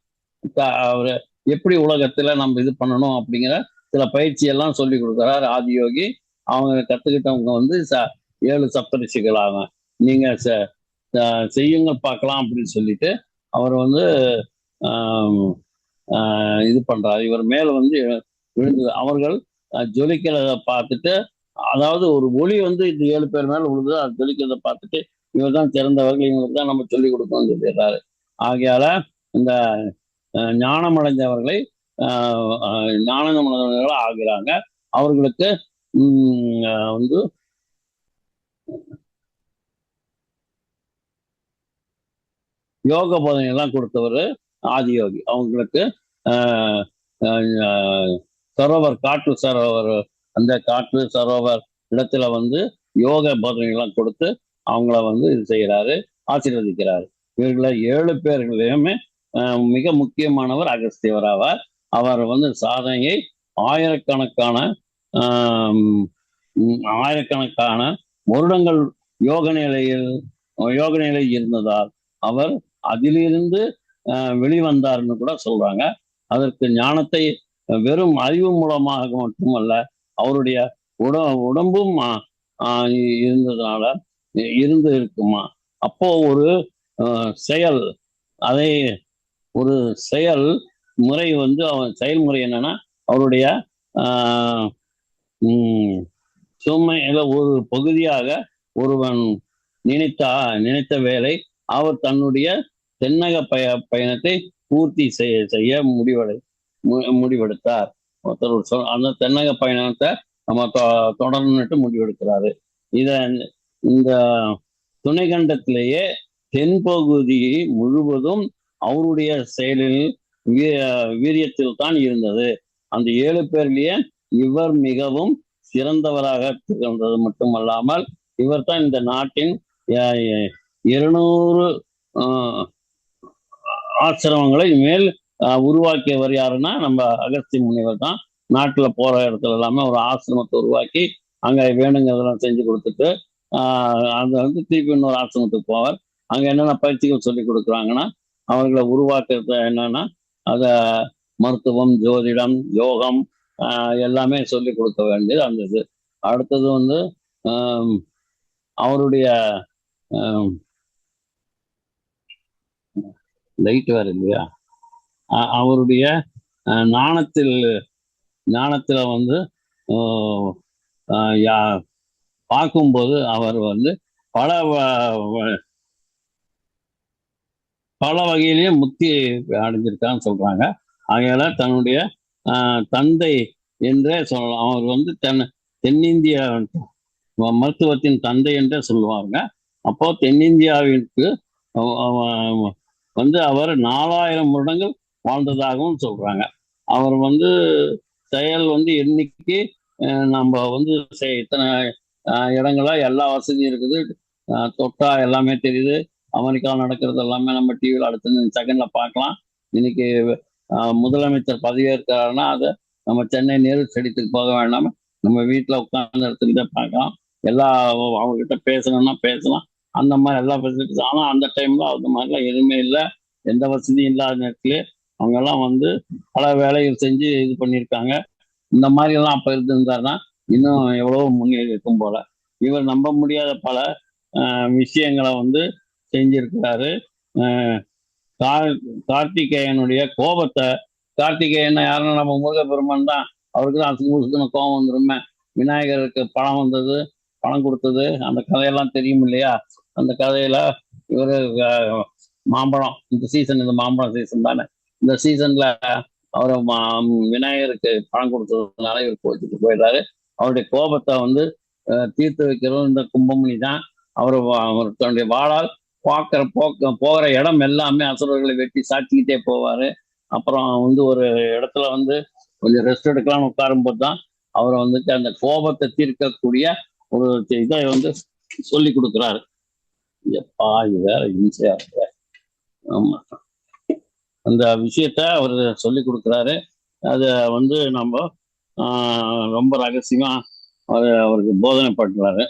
A: அவர் எப்படி உலகத்துல நம்ம இது பண்ணணும் அப்படிங்கிற சில பயிற்சியெல்லாம் சொல்லி கொடுக்குறாரு ஆதியோகி. அவங்க கத்துக்கிட்டவங்க வந்து 7 சப்தரிஷிகள் ஆகும். நீங்க செய்யுங்கள் பார்க்கலாம் அப்படின்னு சொல்லிட்டு அவர் வந்து இது பண்றாரு. இவர் மேல வந்து விழுந்து அவர்கள் ஜொலிக்கிறத பார்த்துட்டு, அதாவது ஒரு ஒளி வந்து இந்த 7 பேர் மேல விழுந்து அது ஜொலிக்கிறத பார்த்துட்டு இவர் தான் சிறந்தவர்கள், இவங்களுக்கு தான் நம்ம சொல்லிக் கொடுக்கணும்னு சொல்லிடுறாரு. ஆகையால இந்த ஞானமடைந்தவர்களை ஞானமடைந்தவர்கள் ஆகிறாங்க. அவர்களுக்கு வந்து யோக போதனை எல்லாம் கொடுத்தவர் ஆதியோகி. அவங்களுக்கு சரோவர், காற்று சரோவர், அந்த காற்று சரோவர் இடத்துல வந்து யோக போதனைகள்லாம் கொடுத்து அவங்கள வந்து இது செய்யறாரு, ஆசீர்வதிக்கிறாரு. இவர்களை 7 பேர்களையுமே மிக முக்கியமானவர் அகஸ்தியர் ஆவார். அவர் வந்து சாதனையை ஆயிரக்கணக்கான வருடங்கள் யோக நிலையில் இருந்ததால் அவர் அதிலிருந்து வெளிவந்தார்னு கூட சொல்றாங்க. அதற்கு ஞானத்தை வெறும் அறிவு மூலமாக மட்டுமல்ல, அவருடைய உடம்பும் இருந்ததுனால இருக்குமா. அப்போ ஒரு செயல், அதை ஒரு செயல் முறை வந்து செயல்முறை என்னன்னா, அவருடைய சுமையில ஒரு பகுதியாக ஒருவன் நினைத்த வேலை அவர் தன்னுடைய தென்னக பயணத்தை பூர்த்தி செய்ய முடிவெடுத்தார். ஒருத்தர் அந்த தென்னக பயணத்தை நம்ம தொடர்ந்துட்டு முடிவெடுக்கிறாரு. இந்த துணைக்கண்டத்திலேயே தென்பகுதி முழுவதும் அவருடைய செயலில் வீரியத்தில் தான் இருந்தது. அந்த 7 பேர்லயே இவர் மிகவும் சிறந்தவராக திகழ்ந்தது மட்டுமல்லாமல் இவர் தான் இந்த நாட்டின் 200 ஆசிரமங்களை மேல் உருவாக்கியவர் யாருன்னா நம்ம அகஸ்திய முனிவர் தான். நாட்டுல போற இடத்துல எல்லாமே ஒரு ஆசிரமத்தை உருவாக்கி அங்க வேணுங்கிறதெல்லாம் செஞ்சு கொடுத்துட்டு அந்த வந்து திருப்பி இன்னொரு ஆசிரமத்துக்கு போவார். அங்க என்னென்ன பயிற்சிகள் சொல்லி கொடுக்குறாங்கன்னா அவர்களை உருவாக்குறது என்னன்னா அத மருத்துவம், ஜோதிடம், யோகம் எல்லாமே சொல்லி கொடுக்க வேண்டியது அந்த இது. அடுத்தது வந்து அவருடைய லைட் வேற இல்லையா, அவருடைய ஞானத்துல வந்து பார்க்கும்போது அவர் வந்து பல பல வகையிலேயே முக்தி அடைஞ்சிருக்கான்னு சொல்றாங்க. ஆகையால தன்னுடைய தந்தை என்றே சொல்லலாம். அவர் வந்து தென்னிந்திய மருத்துவத்தின் தந்தை என்றே சொல்லுவாங்க. அப்போ தென்னிந்தியாவிற்கு வந்து அவர் 4000 வருடங்கள் வாழ்ந்ததாகவும் சொல்றாங்க. அவர் வந்து செயல் வந்து இன்னைக்கு நம்ம வந்து இத்தனை இடங்களா எல்லா வசதியும் இருக்குது, தொட்டா எல்லாமே தெரியுது. அமெரிக்காவில் நடக்கிறது எல்லாமே நம்ம டிவியில் அடுத்த செகண்ட்ல பார்க்கலாம். இன்னைக்கு முதலமைச்சர் பதவியேற்கிறாருன்னா அதை நம்ம சென்னை நேரு ஸ்டேடியத்துக்கு போக வேண்டாம நம்ம வீட்டில் உட்கார்ந்து இடத்துக்கிட்டே பார்க்கலாம். எல்லா அவங்ககிட்ட பேசணும்னா பேசலாம். அந்த மாதிரி எல்லா ஃபெசிலிட்டிஸ். ஆனால் அந்த டைம்ல அந்த மாதிரிலாம் எதுவுமே இல்லை. எந்த வசதியும் இல்லாத நேரத்திலே அவங்க எல்லாம் வந்து பல வேலைகள் செஞ்சு இது பண்ணியிருக்காங்க. இந்த மாதிரி எல்லாம் அப்ப இருந்திருந்தாருன்னா இன்னும் எவ்வளவோ முன்னேறி இருக்கும் போல. இவர் நம்ப முடியாத பல விஷயங்களை வந்து செஞ்சிருக்கிறாரு. கார்த்திகேயனுடைய கோபத்தை, கார்த்திகேயன் யாருன்னா நம்ம முருகப்பெருமான் தான். அவருக்கு தான் அசுகுசுக்குன்னு கோபம் வந்துருமே. விநாயகருக்கு பணம் வந்தது, பணம் கொடுத்தது, அந்த கதையெல்லாம் தெரியும் இல்லையா? அந்த கதையில இவரு மாம்பழம், இந்த சீசன் இந்த மாம்பழம் சீசன் தானே, இந்த சீசன்ல அவர் விநாயகருக்கு பணம் கொடுத்ததுனால இவர் கோச்சிட்டு போயிடுறாரு. அவருடைய கோபத்தை வந்து தீர்த்து வைக்கிறதும் இந்த கும்பமணி தான். அவர் தன்னுடைய வாழால் போகிற இடம் எல்லாமே அசுரர்களை வெட்டி சாத்திக்கிட்டே போவாரு. அப்புறம் வந்து ஒரு இடத்துல வந்து கொஞ்சம் ரெஸ்ட் எடுக்கலாம்னு உட்காரும் போது தான் அவரை வந்துட்டு அந்த கோபத்தை தீர்க்கக்கூடிய ஒரு இதை வந்து சொல்லி கொடுக்குறாரு. எப்பா இது வேற இன்சையா இருக்க. ஆமா, அந்த விஷயத்த அவர் சொல்லி கொடுக்குறாரு. அதை வந்து நம்ம ரொம்ப ரகசியமா அவருக்கு போதனை பண்றாரு.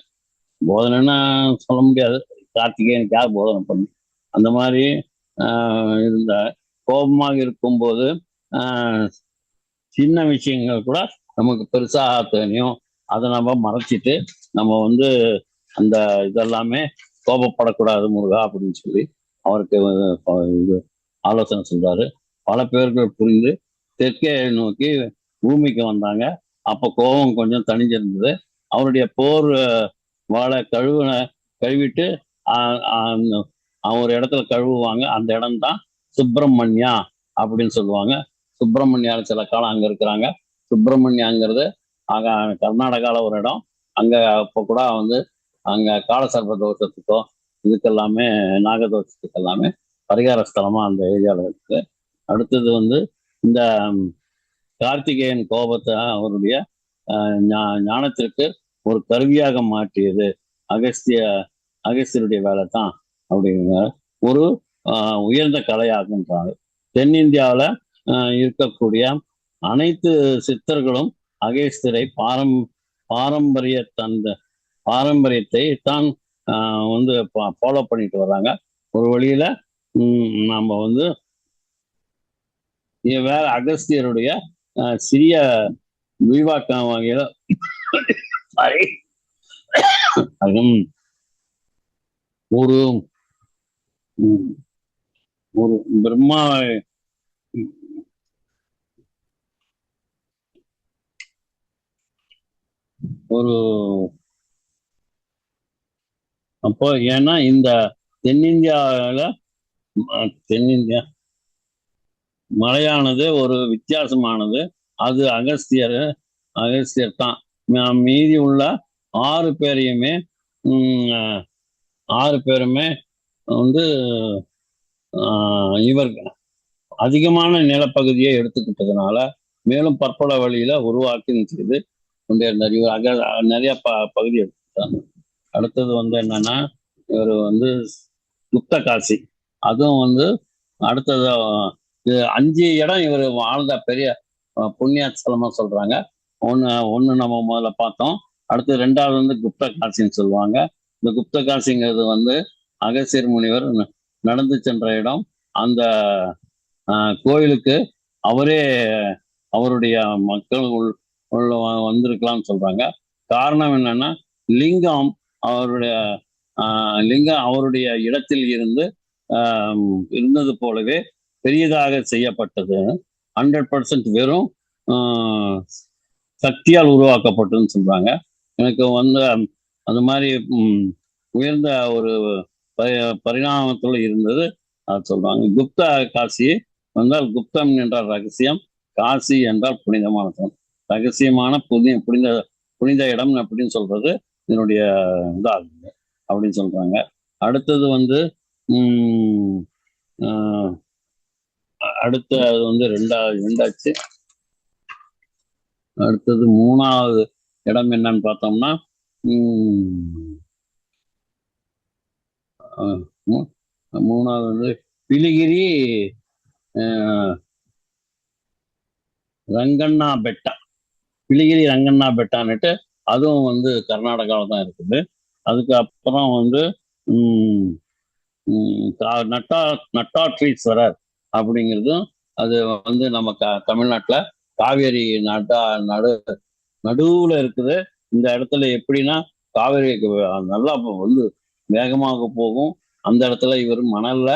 A: போதனைன்னா சொல்ல முடியாது, கார்த்திகேயனுக்கு யார் போதனை பண்ணு. அந்த மாதிரி இருந்த கோபமாக இருக்கும்போது சின்ன விஷயங்கள் கூட நமக்கு பெருசாக தெரியும். அதை நம்ம மறைச்சிட்டு நம்ம வந்து அந்த இதெல்லாமே கோபப்படக்கூடாது முருகா அப்படின்னு சொல்லி அவருக்கு இது ஆலோசனை சொல்றாரு. பல பேர்கள் புரிந்து தெற்கே நோக்கி பூமிக்கு வந்தாங்க. அப்ப கோபம் கொஞ்சம் தணிஞ்சிருந்தது. அவருடைய போர் வாழை கழுவிட்டு ஒரு இடத்துல கழுவுவாங்க. அந்த இடம் தான் சுப்பிரமணியா அப்படின்னு சொல்லுவாங்க. சுப்பிரமணியால சில காலம் அங்க இருக்கிறாங்க. சுப்பிரமணியாங்கிறது கர்நாடகால ஒரு இடம். அங்க அப்போ கூட வந்து அங்க காலசர்ப தோஷத்துக்கோ இதுக்கெல்லாமே நாகதோஷத்துக்கு எல்லாமே பரிகார ஸ்தலமா அந்த ஏரியாவில் இருக்கு. அடுத்தது வந்து இந்த கார்த்திகேயன் கோபத்தை அவருடைய ஞானத்திற்கு ஒரு கருவியாக மாற்றியது அகஸ்தியருடைய வேலை தான் அப்படிங்கிற ஒரு உயர்ந்த கலையாகுன்றாங்க. தென்னிந்தியாவில் இருக்கக்கூடிய அனைத்து சித்தர்களும் அகஸ்தியரை பாரம்பரியத்தை தான் வந்து ஃபாலோ பண்ணிட்டு வர்றாங்க. ஒரு வழியில நம்ம வந்து வேற அகஸ்தியருடைய சிறிய விரிவாக்கம் வகையில ஒரு ஒரு பிரம்மா ஒரு அப்போ ஏன்னா இந்த தென்னிந்தியா மலையானது ஒரு வித்தியாசமானது. அது அகஸ்தியர் தான். மீதி உள்ள 6 பேருமே வந்து இவர் அதிகமான நிலப்பகுதியை எடுத்துக்கிட்டதுனால மேலும் பற்பல வழியில உருவாக்கி செய்து நிறைய பகுதி எடுத்துக்கிட்டாங்க. அடுத்தது வந்து என்னன்னா இவர் வந்து குப்த காசி, அதுவும் வந்து அடுத்தது 5 இடம் இவர் வாழ்ந்த பெரிய புண்ணியஸ்தலமா சொல்றாங்க. ஒண்ணு ஒண்ணு நம்ம முதல்ல பார்த்தோம். அடுத்து 2வது வந்து குப்த காசின்னு சொல்லுவாங்க. இந்த குப்த காசிங்கிறது வந்து அகஸ்தியர் முனிவர் நடந்து சென்ற இடம். அந்த கோயிலுக்கு அவரே அவருடைய மக்கள் உள்ள வந்திருக்கலாம்னு சொல்றாங்க. காரணம் என்னன்னா, லிங்கம் அவருடைய லிங்கம் அவருடைய இடத்தில் இருந்து இருந்தது போலவே பெரியதாக செய்யப்பட்டது. 100% வெறும் ஆஹ், சக்தியால் உருவாக்கப்பட்டதுன்னு சொல்றாங்க. எனக்கு வந்து அந்த மாதிரி உயர்ந்த ஒரு பரிணாமத்துல இருந்தது அது சொல்றாங்க. குப்த காசி வந்தால் குப்தம் என்றால் ரகசியம், காசி என்றால் புனிதமான இடம். ரகசியமான புனித புனித இடம் அப்படின்னு சொல்றது இதனுடைய இதாகுது அப்படின்னு சொல்றாங்க. அடுத்தது வந்து உம் ஆஹ் அடுத்த அது வந்து ரெண்டாச்சு. அடுத்தது 3வது இடம் என்னன்னு பார்த்தோம்னா மூணாவது வந்து பிலிகிரி ரங்கண்ணா பெட்டா. பிலிகிரி ரங்கண்ணா பெட்டான்னுட்டு அதுவும் வந்து கர்நாடகாவில் தான் இருக்குது. அதுக்கு அப்புறம் வந்து நட்டாற்றீஸ்வரர் அப்படிங்கிறதும் அது வந்து நம்ம தமிழ்நாட்டில் காவேரி நடுவுல இருக்குது. இந்த இடத்துல எப்படின்னா காவேரி நல்லா வந்து வேகமாக போகும். அந்த இடத்துல இவர் மணல்ல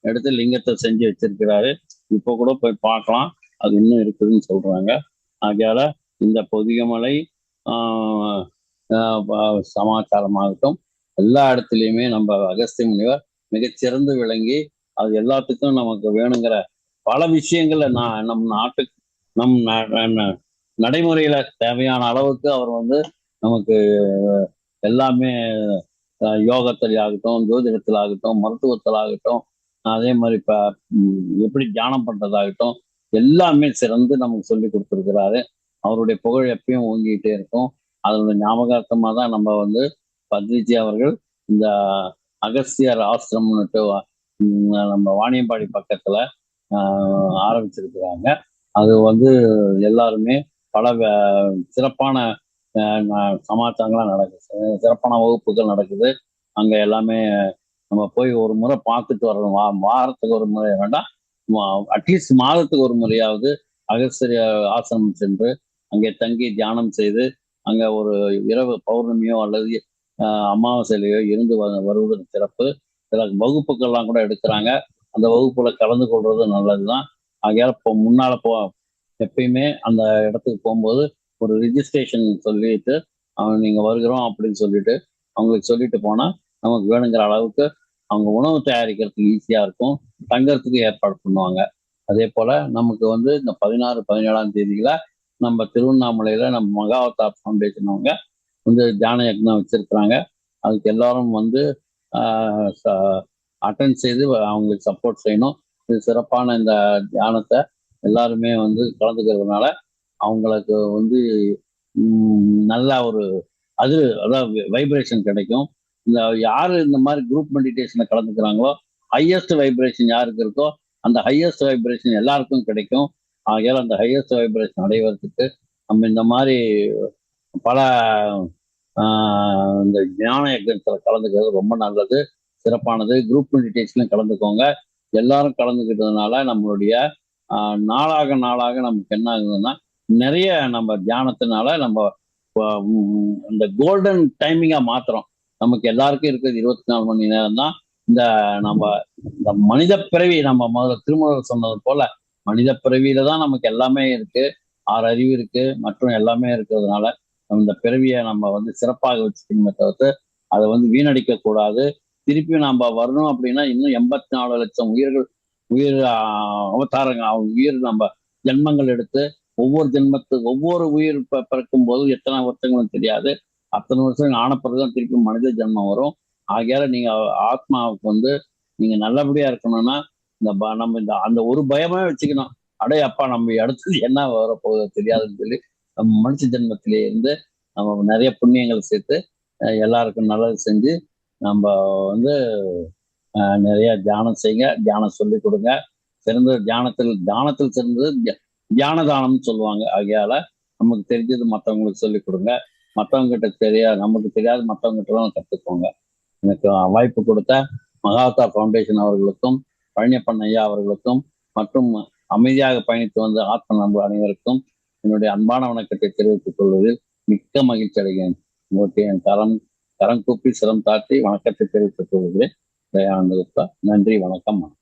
A: எடுத்து லிங்கத்தை செஞ்சு வச்சிருக்கிறாரு. இப்போ கூட போய் பார்க்கலாம், அது இன்னும் இருக்குதுன்னு சொல்றாங்க. ஆகையால இந்த பொதிகமலை சமாச்சாரமாகட்டும் எல்லா இடத்துலையுமே நம்ம அகஸ்திய முனிவர் மிகச்சிறந்து விளங்கி அது எல்லாத்துக்கும் நமக்கு வேணுங்கிற பல விஷயங்கள்ல நம் நாட்டுக்கு நம் நடைமுறையில தேவையான அளவுக்கு அவர் வந்து நமக்கு எல்லாமே யோகத்தில் ஆகட்டும், ஜோதிடத்தில் ஆகட்டும், மருத்துவத்தில் ஆகட்டும், அதே மாதிரி இப்ப எப்படி தியானம் பண்றதாகட்டும் எல்லாமே சிறந்து நமக்கு சொல்லி கொடுத்துருக்கிறாரு. அவருடைய புகழ் எப்பயும் ஓங்கிட்டே இருக்கும். அதோட ஞாபகார்த்தமா தான் நம்ம வந்து பத்ரிஜி அவர்கள் இந்த அகஸ்தியர் ஆசிரமம்னுட்டு நம்ம வாணியம்பாடி பக்கத்துல ஆரம்பிச்சிருக்கிறாங்க. அது வந்து எல்லாருமே பல சிறப்பான சமாச்சாரங்கள்லாம் நடக்குது, சிறப்பான வகுப்புகள் நடக்குது. அங்க எல்லாமே நம்ம போய் ஒரு முறை பார்த்துட்டு வரணும். வாரத்துக்கு ஒரு முறை வேண்டாம், அட்லீஸ்ட் மாதத்துக்கு ஒரு முறையாவது அகஸ்திய ஆசிரமம் சென்று அங்கே தங்கி தியானம் செய்து அங்க ஒரு இரவு பௌர்ணமியோ அல்லது அமாவாசையிலையோ இருந்து வருவது சிறப்பு. சில வகுப்புகள்லாம் கூட எடுக்கிறாங்க. அந்த வகுப்புல கலந்து கொள்வது நல்லதுதான். ஆகையால இப்போ முன்னால எப்பயுமே அந்த இடத்துக்கு போகும்போது ஒரு ரிஜிஸ்ட்ரேஷன் சொல்லிட்டு நீங்க வருகிறோம் அப்படின்னு சொல்லிட்டு அவங்களுக்கு சொல்லிட்டு போனா நமக்கு வேணுங்கிற அளவுக்கு அவங்க உணவு தயாரிக்கிறதுக்கு ஈஸியா இருக்கும், தங்கறதுக்கு ஏற்பாடு பண்ணுவாங்க. அதே போல நமக்கு வந்து இந்த 16, 17ஆம் தேதியில நம்ம திருவண்ணாமலையில நம்ம மகாவதார் ஃபவுண்டேஷன் அவங்க வந்து தியான யக்னம் வச்சிருக்கிறாங்க. அதுக்கு எல்லாரும் வந்து அட்டன் செய்து அவங்களுக்கு சப்போர்ட் செய்யணும். இது சிறப்பான இந்த தியானத்தை எல்லாருமே வந்து கலந்துக்கிறதுனால அவங்களுக்கு வந்து நல்ல ஒரு அதாவது வைப்ரேஷன் கிடைக்கும். இந்த யாரு இந்த மாதிரி குரூப் மெடிடேஷனை கலந்துக்கிறாங்களோ ஹையஸ்ட் வைப்ரேஷன் யாருக்கு இருக்கோ அந்த ஹையஸ்ட் வைப்ரேஷன் எல்லாருக்கும் கிடைக்கும். ஆகையால் அந்த ஹையஸ்ட் வைப்ரேஷன் அடைவதற்கு நம்ம இந்த மாதிரி பல இந்த ஞான யஜ்ஞத்தில் கலந்துக்கிறது ரொம்ப நல்லது, சிறப்பானது. குரூப் மெடிடேஷன்லையும் கலந்துக்கோங்க. எல்லாரும் கலந்துக்கிட்டதுனால நம்மளுடைய நாளாக நாளாக நமக்கு என்ன ஆகுதுன்னா நிறைய நம்ம தியானத்தினால நம்ம இந்த கோல்டன் டைமிங்கா மாத்துறோம். நமக்கு எல்லாருக்கும் இருக்கிறது 24 மணி நேரம் தான். இந்த நம்ம இந்த மனித பிறவி நம்ம முதல்ல திருமூலர் சொன்னது போல மனித பிறவியில தான் நமக்கு எல்லாமே இருக்கு, 6 அறிவு இருக்கு மற்றும் எல்லாமே இருக்கிறதுனால இந்த பிறவியை நம்ம வந்து சிறப்பாக வச்சுக்கணுமே தவிர்த்து அதை வந்து வீணடிக்க கூடாது. திருப்பி நம்ம வரணும் அப்படின்னா இன்னும் 84 லட்சம் உயிர் அவதாரங்கள் உயிர் நம்ம ஜென்மங்கள் எடுத்து ஒவ்வொரு ஜென்மத்துக்கு ஒவ்வொரு உயிர் பிறக்கும் போது எத்தனை வருஷங்களும் தெரியாது. அத்தனை வருஷம் ஆன பிறகுதான் திருப்பி மனித ஜென்மம் வரும். ஆகையால நீங்க ஆத்மாவுக்கு வந்து நீங்க நல்லபடியா இருக்கணும்னா நம்ம இந்த அந்த ஒரு பயமே வச்சுக்கணும். அடே அப்பா நம்ம அடுத்தது என்ன வரப்போகுது தெரியாதுன்னு சொல்லி நம்ம மனுஷ ஜென்மத்திலே இருந்து நம்ம நிறைய புண்ணியங்கள் சேர்த்து எல்லாருக்கும் நல்லது செஞ்சு நம்ம வந்து நிறைய தியானம் செய்யுங்க, தியானம் சொல்லி கொடுங்க. சிறந்த தியானத்தில் சிறந்தது தியானதானம்னு சொல்லுவாங்க. ஆகையால நமக்கு தெரிஞ்சது மற்றவங்களுக்கு சொல்லிக் கொடுங்க. மற்றவங்க கிட்ட நமக்கு தெரியாது மற்றவங்க கிட்ட கத்துக்கோங்க. எனக்கு வாய்ப்பு கொடுத்த மகாத்தா ஃபவுண்டேஷன் அவர்களுக்கும், பழனியப்பன் ஐயா அவர்களுக்கும், மற்றும் அமைதியாக பயணித்து வந்த ஆத்ம நண்பர் அனைவருக்கும் என்னுடைய அன்பான வணக்கத்தை தெரிவித்துக் கொள்வதில் மிக்க மகிழ்ச்சி அடைகிறேன். உங்களுக்கு என் கரம் கூப்பி சிரம் தாழ்த்தி வணக்கத்தை தெரிவித்துக் கொள்கிறேன். தயானந்த குப்தா. நன்றி, வணக்கம்.